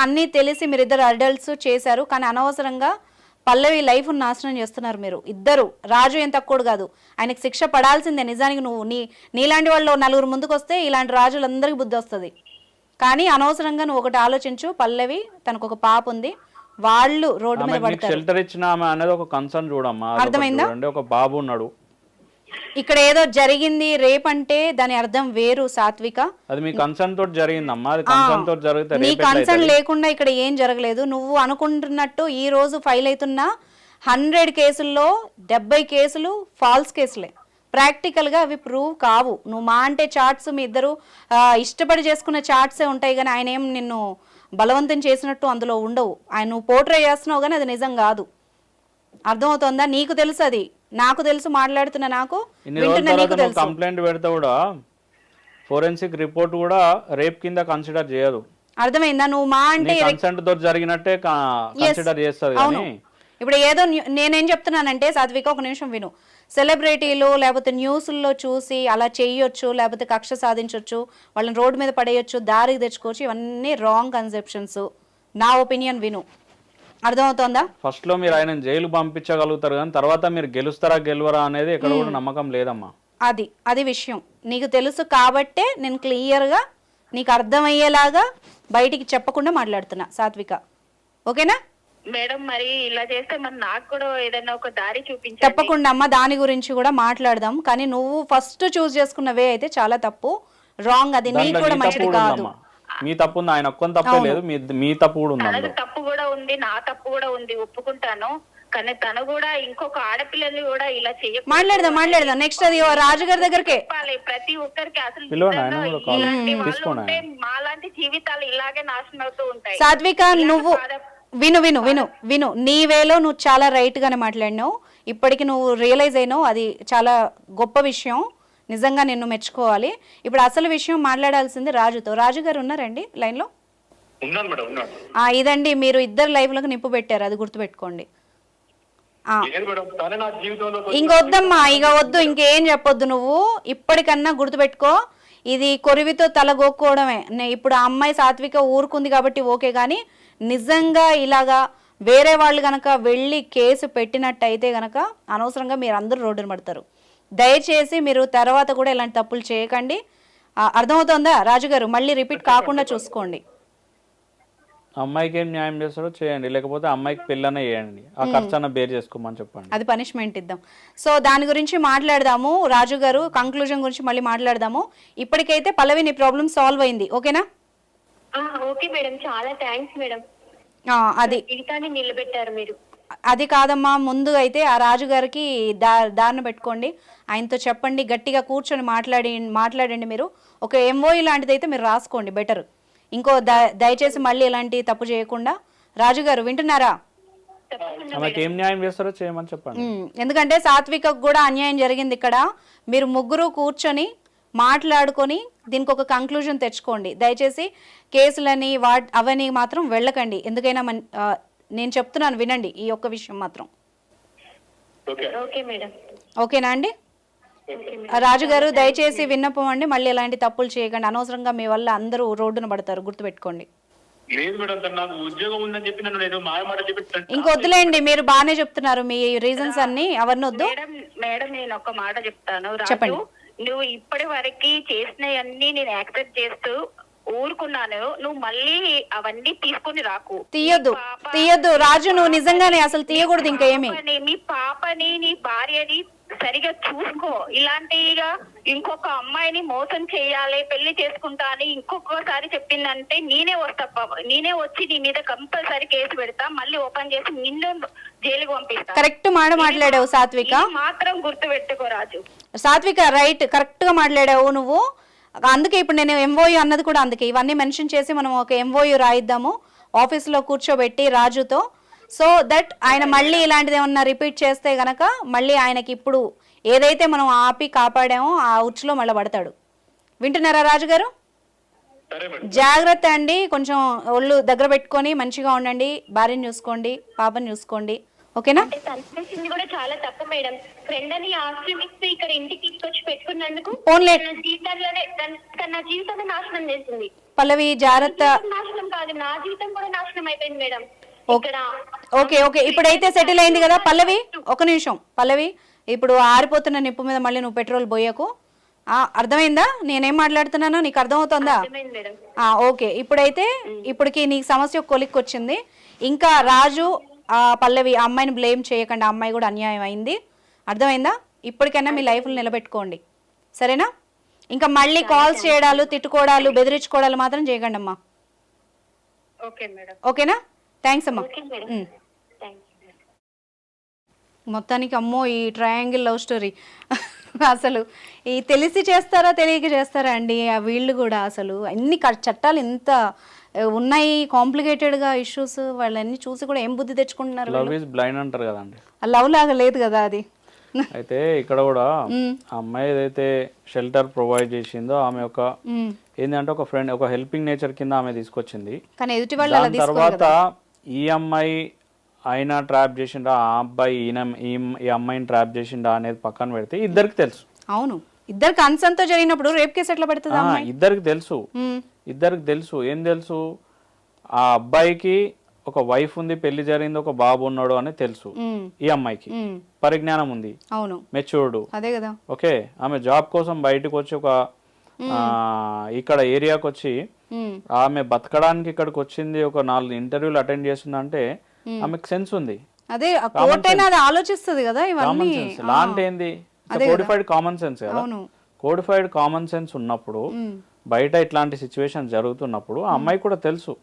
అన్నీ తెలిసి మీరిద్దరు అడల్ట్స్ చేశారు, కానీ అనవసరంగా పల్లవి లైఫ్ నాశనం చేస్తున్నారు మీరు ఇద్దరు. రాజు ఏం తక్కువ కాదు, ఆయనకు శిక్ష పడాల్సిందే. నిజానికి నువ్వు నీలాంటి వాళ్ళు నలుగురు ముందుకు వస్తే ఇలాంటి రాజులందరికీ బుద్ధి వస్తుంది. కానీ అనవసరంగా నువ్వు ఒకటి ఆలోచించు, పల్లవి తనకు ఒక పాప ఉంది, వాళ్ళు రోడ్డు మీద పడతారు. షెల్టర్ ఇచ్చిన ఆమె అనేది ఒక కన్సర్న్ చూడమ్మా, అర్థమైందా? ఒక బాబు ఉన్నాడు, ఇక్కడ ఏదో జరిగింది రేప్ అంటే దాని అర్థం వేరు సాత్విక. అది మీ కన్సర్న్ తోటి జరిగిందమ్మా, అది కన్సర్న్ తోటి జరిగితే నీ కన్సర్న్ లేకుండా ఇక్కడ ఏం జరగలేదు. నువ్వు అనుకుంటున్నట్టు ఈ రోజు ఫైల్ అవుతున్న 100 కేసుల్లో 70 కేసులు ఫాల్స్ కేసులే. ప్రాక్టికల్ గా అవి ప్రూవ్ కావు. నువ్వు మా అంటే చార్ట్స్ మీ ఇద్దరు ఇష్టపడి చేసుకున్న చార్ట్సే ఉంటాయి, కానీ ఆయన ఏం నిన్ను బలవంతం చేసినట్టు అందులో ఉండవు. ఆయన నువ్వు పోర్ట్రే చేస్తున్నావు కానీ అది నిజం కాదు. అర్థమవుతుందా? నీకు తెలుసు, అది నాకు తెలుసు, మాట్లాడుతున్నా నాకు కంప్లైంట్ పెడితే కూడా ఫోరెన్సిక్ రిపోర్ట్ కూడా రేప్ కింద కన్సిడర్ చేయదు. అర్థమైందా? నువ్వు మా అంటే కన్సెంట్ తో జరిగినట్టే కన్సిడర్ చేస్తుంది. కానీ ఇప్పుడు ఏదో నేనేం చెప్తున్నానంటే సాత్విక, ఒక నిమిషం విను. సెలబ్రిటీలు లేకపోతే న్యూస్ల్లో చూసి అలా చేయొచ్చు, లేకపోతే కక్ష సాధించవచ్చు, వాళ్ళని రోడ్డు మీద పడేయచ్చు, దారికి తెచ్చుకోవచ్చు, ఇవన్నీ రాంగ్ కన్సెప్షన్స్. నా ఒపీనియన్ విను, అర్థమవుతోందా? ఫస్ట్ లో మీరు ఆయన జైలు పంపించగలుగుతారు, కానీ తర్వాత మీరు గెలుస్తారా గెలవరా అనేది ఎక్కడ కూడా నమ్మకం లేదమ్మా. అది విషయం నీకు తెలుసు కాబట్టే నేను క్లియర్గా నీకు అర్థమయ్యేలాగా బయటికి చెప్పకుండా మాట్లాడుతున్నా సాత్విక, ఓకేనా? మేడం మరి ఇలా చేస్తే మరి నాకు కూడా ఏదైనా ఒక దారి చూపించండి. తప్పకుండా అమ్మ, దాని గురించి కూడా మాట్లాడదాం. కానీ నువ్వు ఫస్ట్ చూస్ చేసుకున్న వే అయితే చాలా తప్పు, రాంగ్. అది నీకు దాంట్లో కూడా మీ మంచిది తప్పు కూడా కాదు. ఉందమ్మా. మీ తప్పు ఉంది, ఆయన ఒక్కని తప్పే లేదు, మీ తప్పు కూడా ఉంది తనది అందులో. తప్పు కూడా ఉంది, నా తప్పు కూడా ఉంది, ఒప్పుకుంటాను. కానీ తను కూడా ఇంకొక ఆడపిల్లని కూడా ఇలా మాట్లాడదాం నెక్స్ట్. అది రాజుగారి దగ్గరకే చెప్పాలి ప్రతి ఒక్కరికి. అసలు పిలవండి, నిజంగా ఆయన కూడా కాల్ ఇలాంటి వాళ్ళు తీసుకోండి. ఉంటే మాలాంటి జీవితాలు ఇలాగే నాశనం అవుతూ ఉంటాయి. సాత్విక, నువ్వు విను నీ వేలో నువ్వు చాలా రైట్ గానే మాట్లాడినావు. ఇప్పటికి నువ్వు రియలైజ్ అయినావు, అది చాలా గొప్ప విషయం. నిజంగా నిన్ను మెచ్చుకోవాలి. ఇప్పుడు అసలు విషయం మాట్లాడాల్సింది రాజుతో. రాజు గారు ఉన్నారండి లైన్ లో? ఉన్నాను మేడం, ఉన్నాను. ఇదండి, మీరు ఇద్దరు లైఫ్ లకు నిప్పు పెట్టారు, అది గుర్తుపెట్టుకోండి. లేదు మేడం, తనే నా జీవితంలో ఇంకొద్దమ్మా, ఇక వద్దు, ఇంకేం చెప్పొద్దు. నువ్వు ఇప్పటికన్నా గుర్తుపెట్టుకో, ఇది కొరివితో తల గోక్కోవడమే. ఇప్పుడు ఆ అమ్మాయి సాత్విక ఊరుకుంది కాబట్టి ఓకే, కానీ నిజంగా ఇలాగా వేరే వాళ్ళు గనక వెళ్ళి కేసు పెట్టినట్టయితే గనక అనవసరంగా మీరు అందరూ రోడ్డున పడతారు. దయచేసి మీరు తర్వాత కూడా ఇలాంటి తప్పులు చేయకండి. అర్థమవుతుందా రాజుగారు? మళ్ళీ రిపీట్ కాకుండా చూసుకోండి. అమ్మాయికి ఏం న్యాయం చేస్తారో చేయండి, లేకపోతే అమ్మాయికి పెళ్ళనే చేయండి, ఆ ఖర్చు బేర్ చేసుకోమని చెప్పండి. అది పనిష్మెంట్ ఇద్దాం. సో దాని గురించి మాట్లాడదాము రాజు గారు, కంక్లూజన్ గురించి మళ్ళీ మాట్లాడదాము. ఇప్పటికైతే పల్లవి, నీ ప్రాబ్లం సాల్వ్ అయింది, ఓకేనా? ఓకే మేడం, చాలా థ్యాంక్స్ మేడం. అది జీవితాన్ని నిలబెట్టారు మీరు. అది కాదమ్మా, ముందు అయితే ఆ రాజుగారికి దారిన పెట్టుకోండి, ఆయనతో చెప్పండి, గట్టిగా కూర్చొని మాట్లాడండి. మీరు ఒక ఎంఓఈ లాంటిది అయితే మీరు రాసుకోండి, బెటర్. ఇంకో దయచేసి మళ్ళీ ఇలాంటి తప్పు చేయకుండా. రాజుగారు వింటున్నారా? ఆమెకి ఏం న్యాయం చేస్తారో చేయమని చెప్పండి. ఎందుకంటే సాత్వికకు కూడా అన్యాయం జరిగింది ఇక్కడ. మీరు ముగ్గురు కూర్చొని మాట్లాడుకొని దీనికి ఒక కంక్లూజన్ తెచ్చుకోండి. దయచేసి కేసులని అవన్నీ మాత్రం వెళ్ళకండి. ఎందుకైనా నేను చెప్తున్నాను, వినండి ఈ ఒక్క విషయం మాత్రం. Okay madam. ఓకేనా అండి? రాజుగారు దయచేసి విన్నపం అండి, మళ్ళీ ఎలాంటి తప్పులు చేయకండి. అనవసరంగా మీ వల్ల అందరూ రోడ్డున పడతారు, గుర్తుపెట్టుకోండి. లేదు మేడం, తను నాకు ఉద్యోగం ఉందని చెప్పి నన్ను ఏదో మాయమాట చెప్పి ఇంకొద్దులేండి, మీరు బాగానే చెప్తున్నారు మీ రీజన్స్ అన్ని, అవన్నీ వద్దు. మేడం నేను ఒక మాట చెప్తాను. చెప్పండి. రాజు, నువ్వు ఇప్పటి వరకు చేసినవన్నీ నేను యాక్సెప్ట్ చేస్తూ ఊరుకున్నాను. నువ్వు మళ్ళీ అవన్నీ తీసుకుని రాకు. తీయొద్దు రాజు, నువ్వు నిజంగానే అసలు తీయకూడదు ఇంకా ఏమి. మీ పాపని, నీ భార్యని సరిగా చూసుకో. ఇలాంటిగా ఇంకొక అమ్మాయిని మోసం చేయాలి, పెళ్లి చేసుకుంటా అని ఇంకొకసారి చెప్పిందంటే నేనే వచ్చి నీ మీద కంపల్సరీ కేసు పెడతా, మళ్ళీ ఓపెన్ చేసి నిన్ను జైలుకి పంపిస్తా. కరెక్ట్ మాట మాట్లాడావు సాత్విక, మాత్రం గుర్తు పెట్టుకో రాజు. సాత్విక రైట్, కరెక్ట్ గా మాట్లాడావు నువ్వు. అందుకే ఇప్పుడు నేను ఎంఓయూ అన్నది కూడా అందుకే. ఇవన్నీ మెన్షన్ చేసి మనం ఒక ఎంఓయూ రాయిద్దాము ఆఫీస్లో కూర్చోబెట్టి రాజుతో. సో దట్ ఆయన మళ్ళీ ఇలాంటిది ఏమన్నా రిపీట్ చేస్తే గనక మళ్ళీ ఆయనకి ఇప్పుడు ఏదైతే మనం ఆపి కాపాడామో ఆ ఉచ్చులో మళ్ళీ పడతాడు. వింటున్నారా రాజుగారు? జాగ్రత్త అండి, కొంచెం ఒళ్ళు దగ్గర పెట్టుకొని మంచిగా ఉండండి, భార్యను చూసుకోండి, పాపని చూసుకోండి, ఓకేనా? తను కూడా చాలా తప్పు మేడం. ఫ్రెండ్ అని ఆశ్రమిస్తూ ఇక్కడ ఇంటికి తీసుకొచ్చి పెట్టుకున్నందుకు తన జీవితాన్ని నాశనం చేసింది. పల్లవి జాగ్రత్త. నాశనం కాదు, నా జీవితం కూడా నాశనం అయిపోయింది మేడం. ఓకే ఇప్పుడైతే సెటిల్ అయింది కదా పల్లవి. ఒక నిమిషం పల్లవి, ఇప్పుడు ఆరిపోతున్న నిప్పు మీద మళ్ళీ నువ్వు పెట్రోల్ పోయకు. అర్థమైందా నేనేం మాట్లాడుతున్నానో? నీకు అర్థమవుతుందా? ఓకే, ఇప్పటికి నీ సమస్య కొలిక్కి వచ్చింది. ఇంకా రాజు పల్లవి ఆ అమ్మాయిని బ్లేమ్ చేయకండి, ఆ అమ్మాయి కూడా అన్యాయం అయింది. అర్థమైందా? ఇప్పటికైనా మీ లైఫ్ని నిలబెట్టుకోండి, సరేనా? ఇంకా మళ్ళీ కాల్స్ చేయడాలు, తిట్టుకోవడాలు, బెదిరించుకోవడాలు మాత్రం చేయకండి అమ్మా, ఓకేనా? థ్యాంక్స్ అమ్మా. మొత్తానికి అమ్మో ఈ ట్రయాంగిల్ లవ్ స్టోరీ అసలు ఈ తెలిసి చేస్తారా తెలియక చేస్తారా అండి వీళ్ళు కూడా. అసలు అన్ని చట్టాలు ఇంత ఉన్నాయి, కాంప్లికేటెడ్గా ఇష్యూస్, వాళ్ళన్నీ చూసి కూడా ఏం బుద్ధి తెచ్చుకుంటున్నారు. లవ్ ఈజ్ బ్లైండ్ అంటారు కదండి, లవ్ లాగా లేదు కదా అది. అయితే ఇక్కడ కూడా అమ్మాయి ఏదైతే షెల్టర్ ప్రొవైడ్ చేసిందో ఆమె ఒక ఏంటంటే ఒక ఫ్రెండ్, ఒక హెల్పింగ్ నేచర్ కింద ఆమె తీసుకొచ్చింది. కానీ ఎదుటి వాళ్ళు అలా తర్వాత ఈ అమ్మాయి ఆయన ట్రాప్ చేసిండా, ఆ అబ్బాయి ఈ అమ్మాయిని ట్రాప్ చేసిండా అనేది పక్కన పెడితే ఇద్దరికి తెలుసు. అవును, ఇద్దరు కన్సర్న్ తో జరిగినప్పుడు రేప్ కేసు ఎట్లా పడుతుంది? ఇద్దరికి తెలుసు. ఏం తెలుసు? ఆ అబ్బాయికి ఒక వైఫ్ ఉంది, పెళ్లి జరిగింది, ఒక బాబు ఉన్నాడు అని తెలుసు. ఈ అమ్మాయికి పరిజ్ఞానం ఉంది, అవును, మెచ్యూర్డ్. అదే కదా. ఓకే, ఆమె జాబ్ కోసం బయటకు వచ్చి ఒక ఇక్కడ ఏరియాకి వచ్చి ఆమె బతకడానికి ఇక్కడికి వచ్చింది, ఒక 4 ఇంటర్వ్యూలు అటెండ్ చేసిందంటే ఆమెకు సెన్స్ ఉంది. అదే కోర్ట్ అయినా అది ఆలోచిస్తుంది కదా ఇవన్నీ. కామన్ సెన్స్ లా అంటే ఏంది, కోడిఫైడ్ కామన్ సెన్స్ కదా. అవును. కోడిఫైడ్ కామన్ సెన్స్ ఉన్నప్పుడు బయట ఇట్లాంటి సిచ్యువేషన్ జరుగుతున్నప్పుడు ఆ అమ్మాయి కూడా తెలుసు,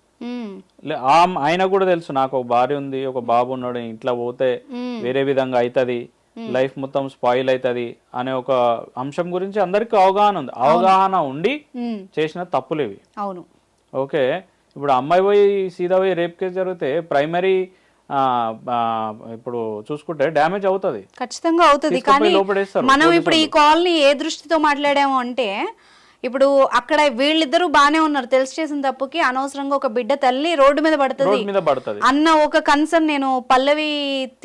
ఆయన కూడా తెలుసు నాకు ఒక భార్య ఉంది, ఒక బాబు ఉన్నాడు, ఇంట్లో పోతే వేరే విధంగా అవుతుంది, లైఫ్ మొత్తం స్పాయిల్ అవుతుంది అనే ఒక అంశం గురించి అందరికి అవగాహన ఉంది. అవగాహన ఉండి చేసిన తప్పులు ఇవి. అవును. ఓకే, ఇప్పుడు అమ్మాయి పోయి సీదా పోయి రేప్ కేసు జరిగితే ప్రైమరీ ఇప్పుడు చూసుకుంటే డ్యామేజ్ అవుతుంది, ఖచ్చితంగా అవుతుంది. కానీ మనం ఇప్పుడు ఈ కాల్ ని ఏ దృష్టితో మాట్లాడాము అంటే, ఇప్పుడు అక్కడ వీళ్ళిద్దరూ బానే ఉన్నారు, తెలిసి చేసిన తప్పుకి అనవసరంగా ఒక బిడ్డ తల్లి రోడ్డు మీద పడుతుంది అన్న ఒక కన్సర్న్ నేను పల్లవి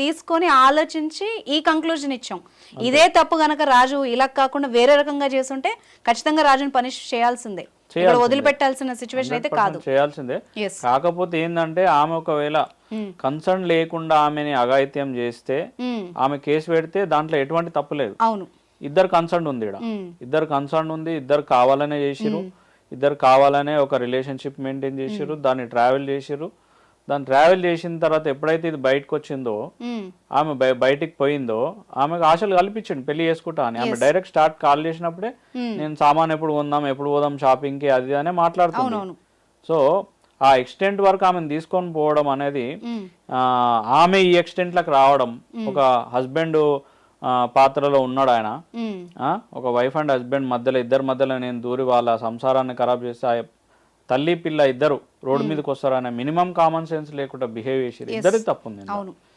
తీసుకొని ఆలోచించి ఈ కంక్లూజన్ ఇచ్చాం. ఇదే తప్పు గనక రాజు ఇలా కాకుండా వేరే రకంగా చేస్తుంటే ఖచ్చితంగా రాజుని పనిష్ చేయాల్సిందే, వదిలిపెట్టాల్సిన సిచ్యువేషన్ అయితే కాదు, చేయాల్సిందే. కాకపోతే ఏంటంటే ఆమె ఒకవేళ కన్సర్న్ లేకుండా ఆమెని అఘాయిత్యం చేస్తే ఆమె కేసు పెడితే దాంట్లో ఎటువంటి తప్పు లేదు. అవును, ఇద్దరు కన్సర్న్ ఉంది, ఇద్దరు కన్సర్న్ ఉంది, ఇద్దరు కావాలనే చేసిరు, ఇద్దరు కావాలనే ఒక రిలేషన్షిప్ మెయింటైన్ చేసిరు, దాన్ని ట్రావెల్ చేసిరు. దాన్ని ట్రావెల్ చేసిన తర్వాత ఎప్పుడైతే ఇది బయటకు వచ్చిందో, ఆమె బయటికి పోయిందో, ఆమెకు ఆశలు కల్పించండి పెళ్లి చేసుకుంటా అని. ఆమె డైరెక్ట్ స్టార్ట్ కాల్ చేసినప్పుడే నేను సామాన్ ఎప్పుడు కొందాం, ఎప్పుడు పోదాం షాపింగ్ కి, అది అనే మాట్లాడుతుంది. సో ఆ ఎక్స్టెంట్ వరకు ఆమెను తీసుకొని పోవడం అనేది, ఆమె ఈ ఎక్స్టెంట్ లకు రావడం, ఒక హస్బెండ్ పాత్రలో ఉన్నాడు ఆయన, ఒక వైఫ్ అండ్ హస్బెండ్ మధ్యలో, ఇద్దరి మధ్యలో నేను దూరి వాళ్ళ సంసారాన్ని ఖరాబ్ చేస్తే తల్లి పిల్ల ఇద్దరు రోడ్డు మీదకి వస్తారనే మినిమం కామన్ సెన్స్ లేకుండా బిహేవ్ చేసి ఇద్దరికి తప్పు ఉంది.